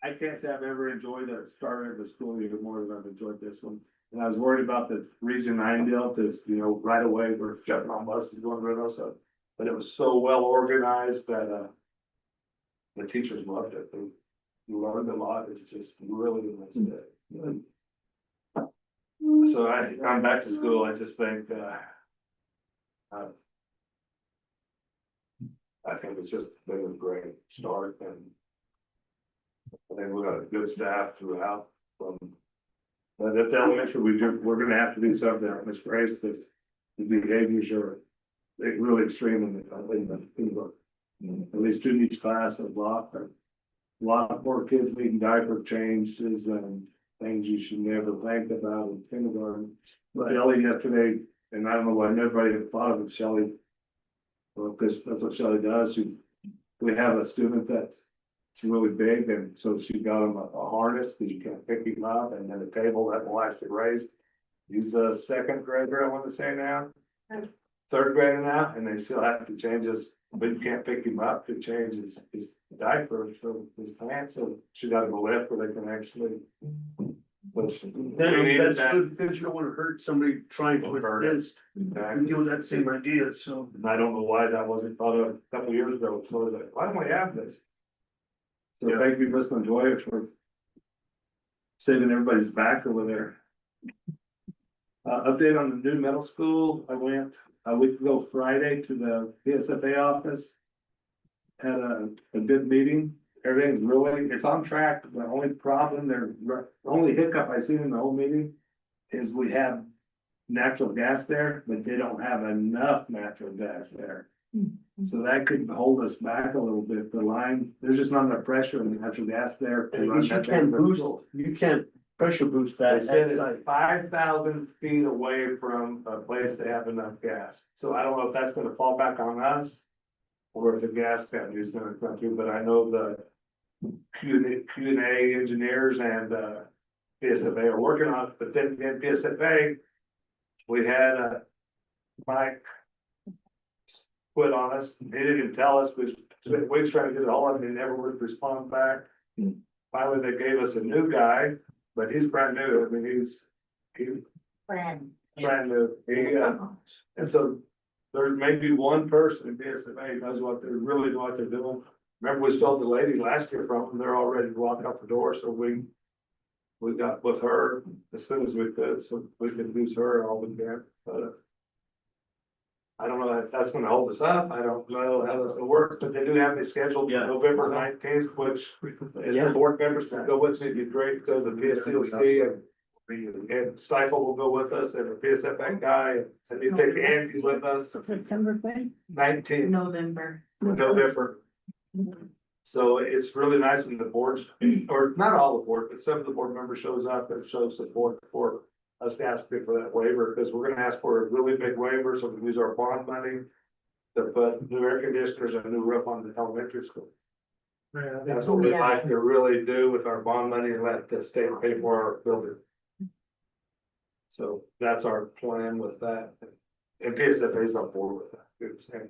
I can't say I've ever enjoyed a start of the school year more than I've enjoyed this one. And I was worried about the Region 9 deal, because, you know, right away we're jumping on buses going to Reynosa. But it was so well organized that, the teachers loved it. They learned a lot. It's just really nice. So I'm back to school. I just think, I think it's just been a great start, and I think we got a good staff throughout from. But at the elementary, we're gonna have to do something on Miss Grace, because the behaviors are really extreme in the, at least two in each class, a lot more kids needing diaper changes and things you should never think about in kindergarten. Shelley yesterday, and I don't know why nobody had thought of it, Shelley. Well, because that's what Shelley does. We have a student it's really big, and so she got him a harness, because you can't pick him up, and then a table that will actually raise. He's a second grader, I want to say now. Third grader now, and they still have to change his, but you can't pick him up to change his diaper, so his pants, so she got him a lift where they can actually. Which we needed That's that. good, because you don't wanna hurt somebody trying to Hurt it. assist. I'm doing that same idea, so. And I don't know why that wasn't thought of a couple of years ago, so I was like, why don't we have this? So thank you, Miss Montoya, for saving everybody's back over there. Update on the new middle school. I went a week ago Friday to the PSFA office. Had a good meeting. Everything's really, it's on track. The only problem the only hiccup I seen in the whole meeting is we have natural gas there, but they don't have enough natural gas there. So that could hold us back a little bit. The line, there's just not enough pressure in the natural gas there. to run You that can't big boost, vehicle. you can't pressure boost They that. said it's like 5,000 feet away from a place they have enough gas. So I don't know if that's gonna fall back on us. Or if the gas company is gonna come through, but I know the Q&A engineers and PSFA are working on it, but then again, PSFA. We had Mike. Quit on us, he didn't even tell us, we spent weeks trying to get it all of them, he never would respond back. Finally, they gave us a new guy, but he's brand new, I mean, he's brand new, and so. There's maybe one person in PSFA who knows what they're really know what they're doing. Remember, we stole the lady last year from them, they're already walking out the door, so we got with her as soon as we could, so we could use her all we can, but. I don't know if that's gonna hold us up, I don't know how that's gonna work, but they do have me scheduled for November 19th, which is the board members to go with me, it'd be great, so the PSCLC and Stifle will go with us, and the PSFA guy, and you take Andy with us, September thing? 19th November. November. So it's really nice when the boards, or not all the board, but some of the board members shows up and shows support for us to ask for that waiver, because we're gonna ask for a really big waiver, so we can use our bond money to put new air conditioners and a new roof on the elementary school. That's what we'd like to really do with our bond money and let the state pay for our building. So that's our plan with that. And PSFA is on board with that.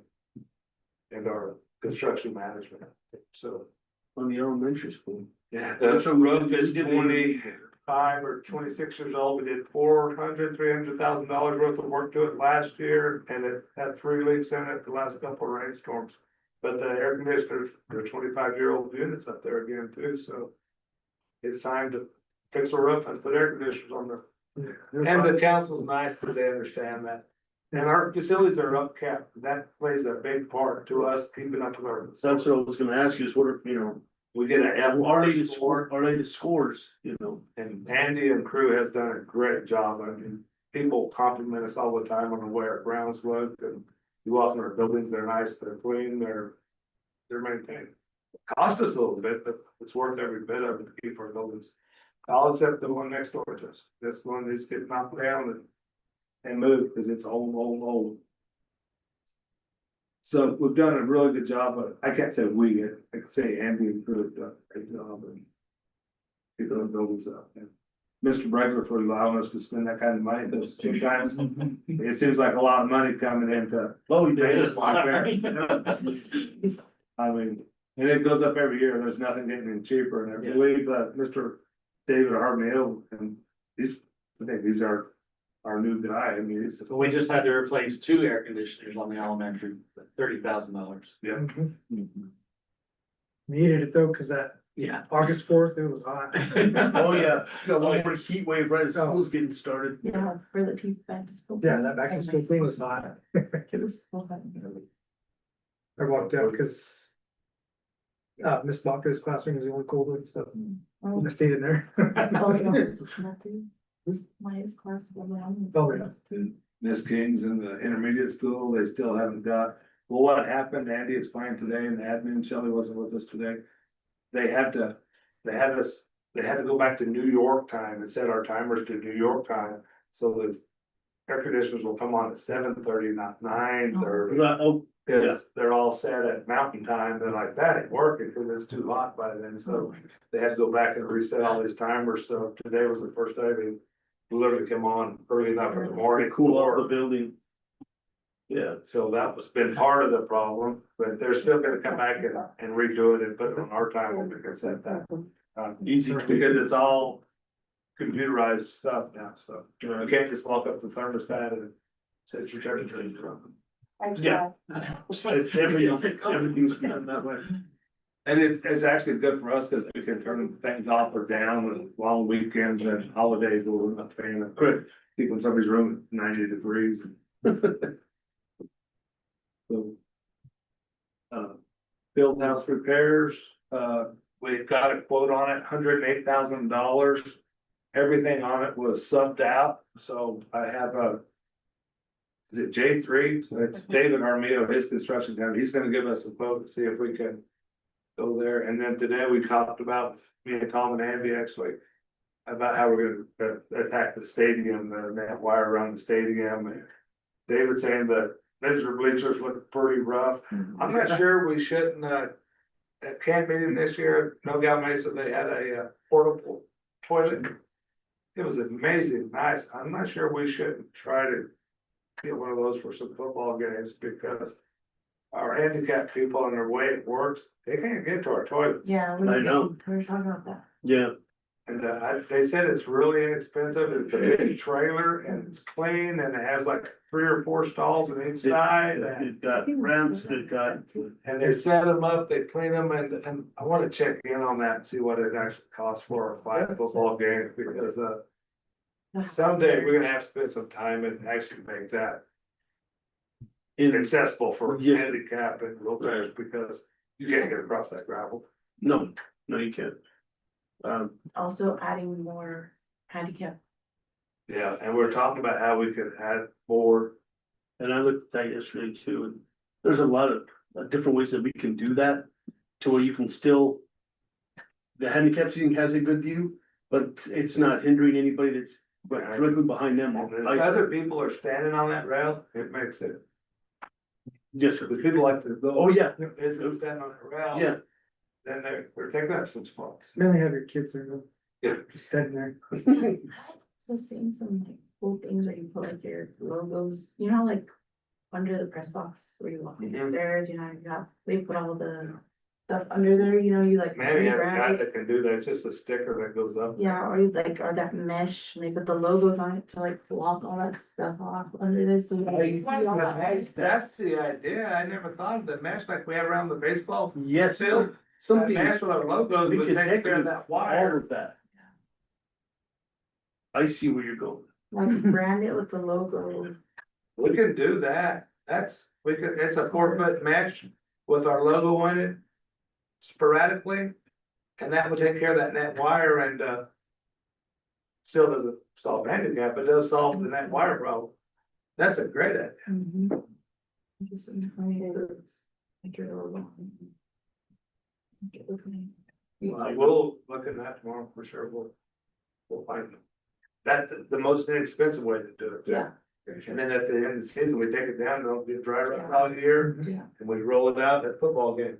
And our construction management, so. On the elementary school. Yeah, the roof is 25 or 26 years old. We did $300,000 worth of work to it last year, and it had 3 leaks in it the last couple of rainstorms. But the air conditioners, they're 25-year-old units up there again too, so. It's time to fix the roof and put air conditioners on there. And the council's nice because they understand that. And our facilities are upkept. That plays a big part to us keeping up with our. That's what I was gonna ask you, is what are, We get an F. are they the score, are they the scores, And Andy and crew has done a great job. I mean, people compliment us all the time on the way our grounds look, and you walk in our buildings, they're nice, they're clean, they're maintained. Cost us a little bit, but it's worth every bit of it to keep our buildings. All except the one next door to us. This one is getting knocked down and moved because it's old. So we've done a really good job, but I can't say we, I can say Andy and Drew have done a great job and keep those buildings up. And Mr. Bregler for allowing us to spend that kind of money, because sometimes it seems like a lot of money coming into. Oh, I mean, and it goes up every year, there's nothing getting any cheaper, and I believe, Mr. David Hartnell, and I think he's our new guy, I mean, he's. So we just had to replace 2 air conditioners on the elementary, $30,000. Yeah. Needed it though, cause that Yeah. August 4th, it was hot. Oh, yeah, you got one more heat wave right as school's getting started. Yeah, for the team back to school. Yeah, that back to school thing was hot. It was so hot. I walked out because Miss Baca's classroom was the only cold one, so I stayed in there. Oh, yeah, this was not too. My class. Oh, yeah. Miss King's in the intermediate school, they still haven't got, well, what happened, Andy explained today, and the admin, Shelley wasn't with us today. They had to go back to New York time and set our timers to New York time, so the air conditioners will come on at 7:30, not 9:30. Oh, Cause they're all set at mountain time, they're like, that ain't working, cause it's too hot by then, so they had to go back and reset all these timers, so today was the first day they. Literally come on early enough in the morning. cool off the building. Yeah, So that was been part of the problem, but they're still gonna come back and redo it and put it on our time when we can set that. Easy, because it's all computerized stuff now, so you can't just walk up to the thermostat and set your temperature. yeah. It's everything's done that way. And it's actually good for us, cause we can turn things off or down with long weekends and holidays, where we're not paying it. Correct. Keeping somebody's room at 90 degrees. So. Field house repairs, we've got a quote on it, $108,000. Everything on it was subbed out, so I have a. Is it J3? It's David Armio, his construction company, he's gonna give us a quote to see if we can. Go there, and then today we talked about, me and Tom and Andy actually. About how we're gonna attack the stadium, the net wire around the stadium, and David saying the visitor bleachers look pretty rough. I'm not sure we shouldn't, at camp meeting this year, No Gal Mesa, they had a portable toilet. It was amazing, nice, I'm not sure we shouldn't try to get one of those for some football games, because. Our handicapped people and the way it works, they can't get to our toilets. Yeah. I know. We were talking about that. Yeah, And they said it's really inexpensive, it's a big trailer and it's clean and it has like 3 or 4 stalls on each side. they've got ramps, they've got. And they set them up, they clean them, and I wanna check in on that and see what it actually costs for a 5 football game, because someday we're gonna have to spend some time and actually make that accessible for Yes. handicap and wheelchairs, because you can't get across that gravel. No, you can't. Also adding more handicap. Yeah, and we're talking about how we could add more. And I looked at that yesterday too, and there's a lot of different ways that we can do that. To where you can still. The handicap seating has a good view, but it's not hindering anybody that's directly behind them. And if other people are standing on that rail, it makes it, Yes, sir. because people like to go. Oh, yeah, Is it standing on the rail? yeah. Then they're taking up some spots. Mainly have your kids there, though. Yeah. Just standing there. So seeing some like cool things that you put like your logos, you know, like under the press box where you walk upstairs, you know, they put all the stuff under there, you know, you like. Manny has a guy rebrand it. that can do that, it's just a sticker that goes up. Yeah, or you like, or that mesh, and they put the logos on it to like block all that stuff off under there, so. you can see all that. That's the idea, I never thought of the mesh like we have around the baseball Yes, field. That something, mesh with our logos we would could take care of that all wire. of that. I see where you're going. Like brand it with the logo. We can do that, it's a 4-foot mesh with our logo on it. Sporadically, and that would take care of that net wire and, still doesn't solve handicap, but does solve the net wire problem. That's a great idea. Just in front of your- like your logo. Get looking. We'll look at that tomorrow for sure, we'll find that, the most inexpensive way to do it. Yeah. And then at the end of the season, we take it down, it'll be a dry run all year, and we roll it out at football games.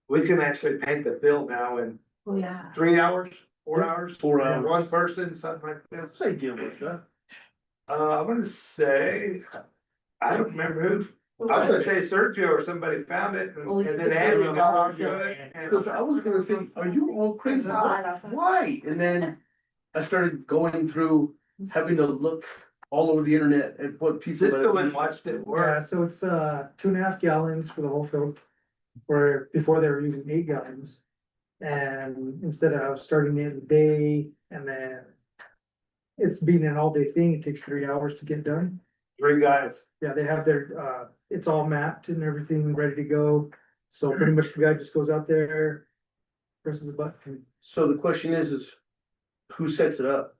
We can actually paint the field now in Oh, yeah. 3 hours, 4 hours. 4 hours. One person, something like this. What's the idea with that? I'm gonna say, I don't remember who, I would say Sergio or somebody found it and and then Andrew got to it. Because I was gonna say, are you all crazy? Why? And then I started going through, having to look all over the internet and what people. Cisco and watched it Yeah, work. so it's 2.5 gallons for the whole field, where before they were using 8 gallons. And instead of starting it in the day and then it's being an all-day thing, it takes 3 hours to get done. 3 guys. Yeah, they have their it's all mapped and everything ready to go. So pretty much the guy just goes out there, presses a button. So the question is who sets it up?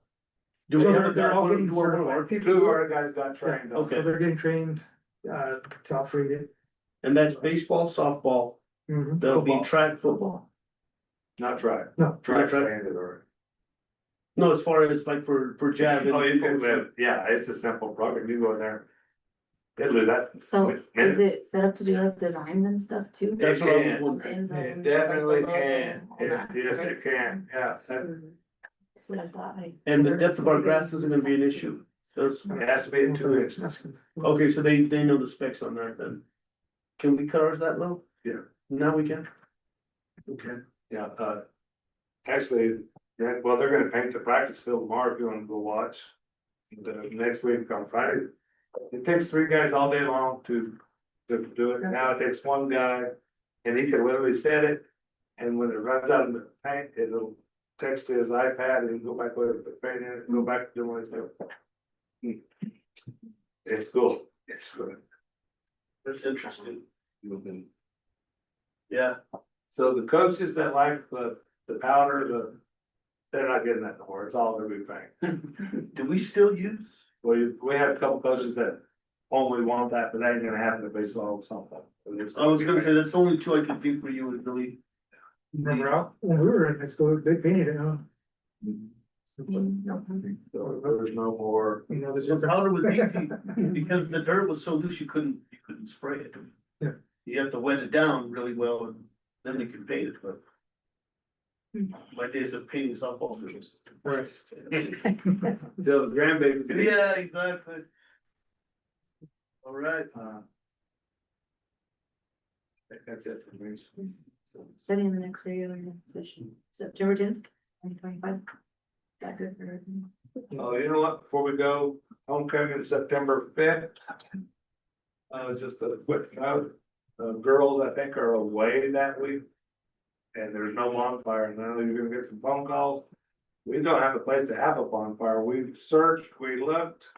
Do we So have a they're guy, all one getting of our certified. people? 2 of do it? our guys got trained. on it. Okay. So they're getting trained to operate it. And that's baseball, softball, Mhm. there'll be Football. track football. Not try. No. Try Try. trained it already. No, as far as like for javelin. Oh, you can live, yeah, it's a simple program, you go in there. It'll do that. So with is minutes. it set up to do like designs and stuff too? That's what I was It wondering. It definitely can, yes, it can, yeah, So I thought I. And the depth of our grass isn't gonna be an issue. Those, it has to be in 2 inches. okay, so they know the specs on that then. Can we cut ours that low? Yeah. Now we can? Okay. Yeah, actually, yeah, well, they're gonna paint the practice field tomorrow if you wanna go watch. The next week on Friday. It takes 3 guys all day long to do it. Now it takes 1 guy. And he can literally set it. And when it runs out of the paint, it'll text to his iPad and go back with the paint in it, go back to doing what he's doing. It's cool, it's good. That's interesting. Mhm. Yeah. So the coaches that like the powder, they're not getting that no more, it's all gonna be paint. Do we still use? We have a couple coaches that only want that, but that ain't gonna happen in baseball or something. I was gonna say, that's the only two I could think where you would really. Remember out when we were in high school, they painted it, huh? So there's no more. You know, there's The powder was easy, because the dirt was so loose, you couldn't spray it. Yeah. You have to wet it down really well, and then you can paint it, but. My days of painting softball fields. right. Till the grandbabies. Yeah, exactly. All right. I think that's it for me. Setting the next regular session, September 10th, 2025. Is that good for everything? Oh, you know what, before we go, homecoming is September 5th. Just a quick note, girls I think are away that week. And there's no bonfire, and I know you're gonna get some phone calls. We don't have a place to have a bonfire, we've searched, we looked.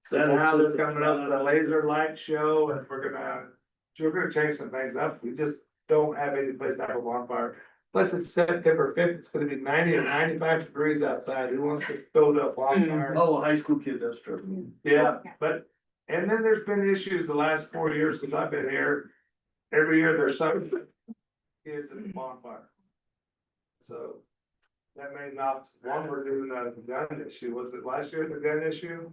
So now there's coming up with a laser light show, and we're gonna change some things up, we just don't have any place to have a bonfire. Plus it's September 5th, it's gonna be 90 or 95 degrees outside, who wants to build a bonfire? Oh, a high school kid, that's true. Yeah, but, and then there's been issues the last 4 years since I've been here. Every year there's some kids at the bonfire. So. That may not, one, we're doing a gun issue, was it last year, the gun issue?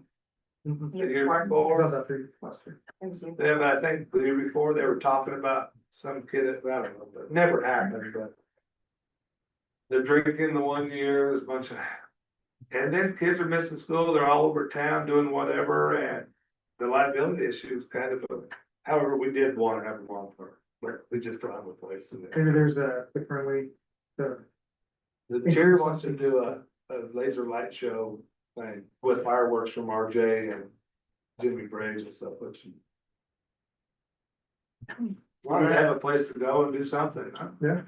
The year before? Yeah, but I think the year before, they were talking about some kid, I don't know, but it never happened, but. The drinking the one year was a bunch of. And then kids are missing school, they're all over town doing whatever, and the liability issue is kind of, however, we did want to have a bonfire, but we just don't have a place to do it. Maybe there's a different way to. The chair wants to do a laser light show thing with fireworks from RJ and Jimmy Briggs and stuff, which. As long as they have a place to go and do something, huh? Yeah.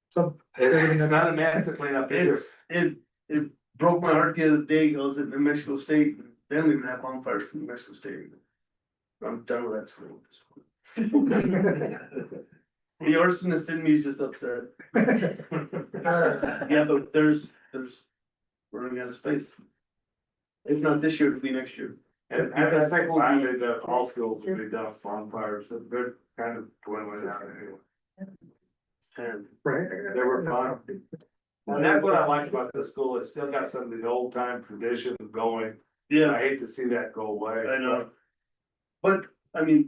So. It's not a mess to clean up either. It broke my heart the other day, I was at New Mexico State, they don't even have bonfires in New Mexico State. I'm done with that school at this point. The arsonist in me is just upset. Yeah, but we're running out of space. If not this year, it'll be next year. And I think finally the all schools will be done with bonfires, so they're kind of dwindling out anyway. And Right. They were fun. And that's what I like about this school, it's still got some of the old time traditions going. Yeah, hate to see that go away. I know. But, I mean,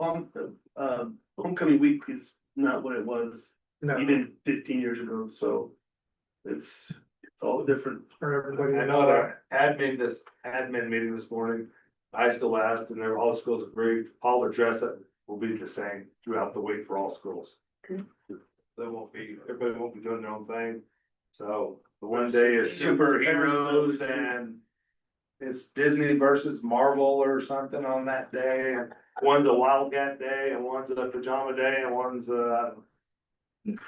homecoming week is not what it was No, even 15 years ago, so it's all different. for everybody. I know at our admin meeting this morning, I still asked, and all the schools agreed, all the dress up will be the same throughout the week for all schools. Everybody won't be doing their own thing, so the one day is superheroes and it's Disney versus Marvel or something on that day, and one's a Wildcat day, and one's a pajama day, and one's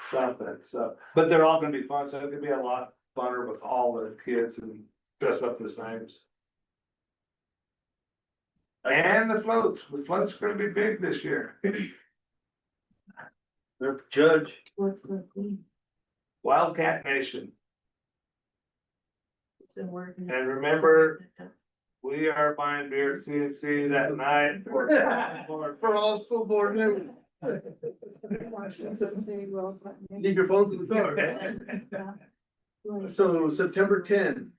something, so, but they're all gonna be fun, so it could be a lot funner with all the kids and dress up the same. And the float's gonna be big this year. They're judge. What's the theme? Wildcat Nation, Is it working? and remember, we are buying beer at CNC that night For all school board members. Leave your phones in the car. So September 10.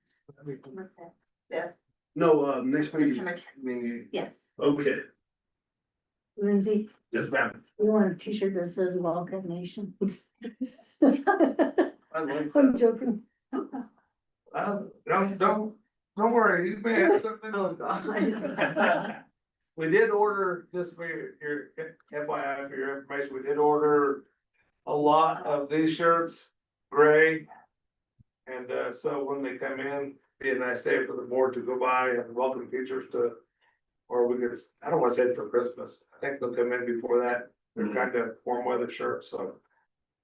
Yeah. No, next meeting. September 10th. Yes. Okay. Lindsay, Yes, ma'am. you want a t-shirt that says Wildcat Nation? I like I'm joking. Don't worry, you may have something. Oh, God. We did order, just for your FYI, for your information, we did order a lot of these shirts, gray. And so when they come in, be a nice day for the board to go by and welcome teachers to. Or we could, I don't wanna say it for Christmas, I think they'll come in before that, they're kind of warm weather shirts, so.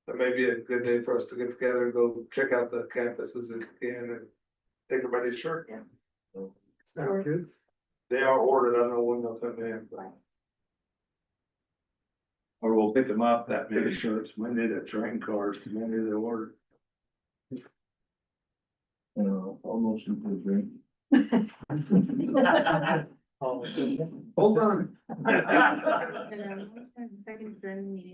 That may be a good day for us to get together and go check out the campuses if we can and take everybody's shirt. Sounds good. They are ordered, I don't know when they'll come in, but. Or we'll pick them up, that many shirts, we need a train card, many they order. Almost into the drink. Hold on. Second during the meeting.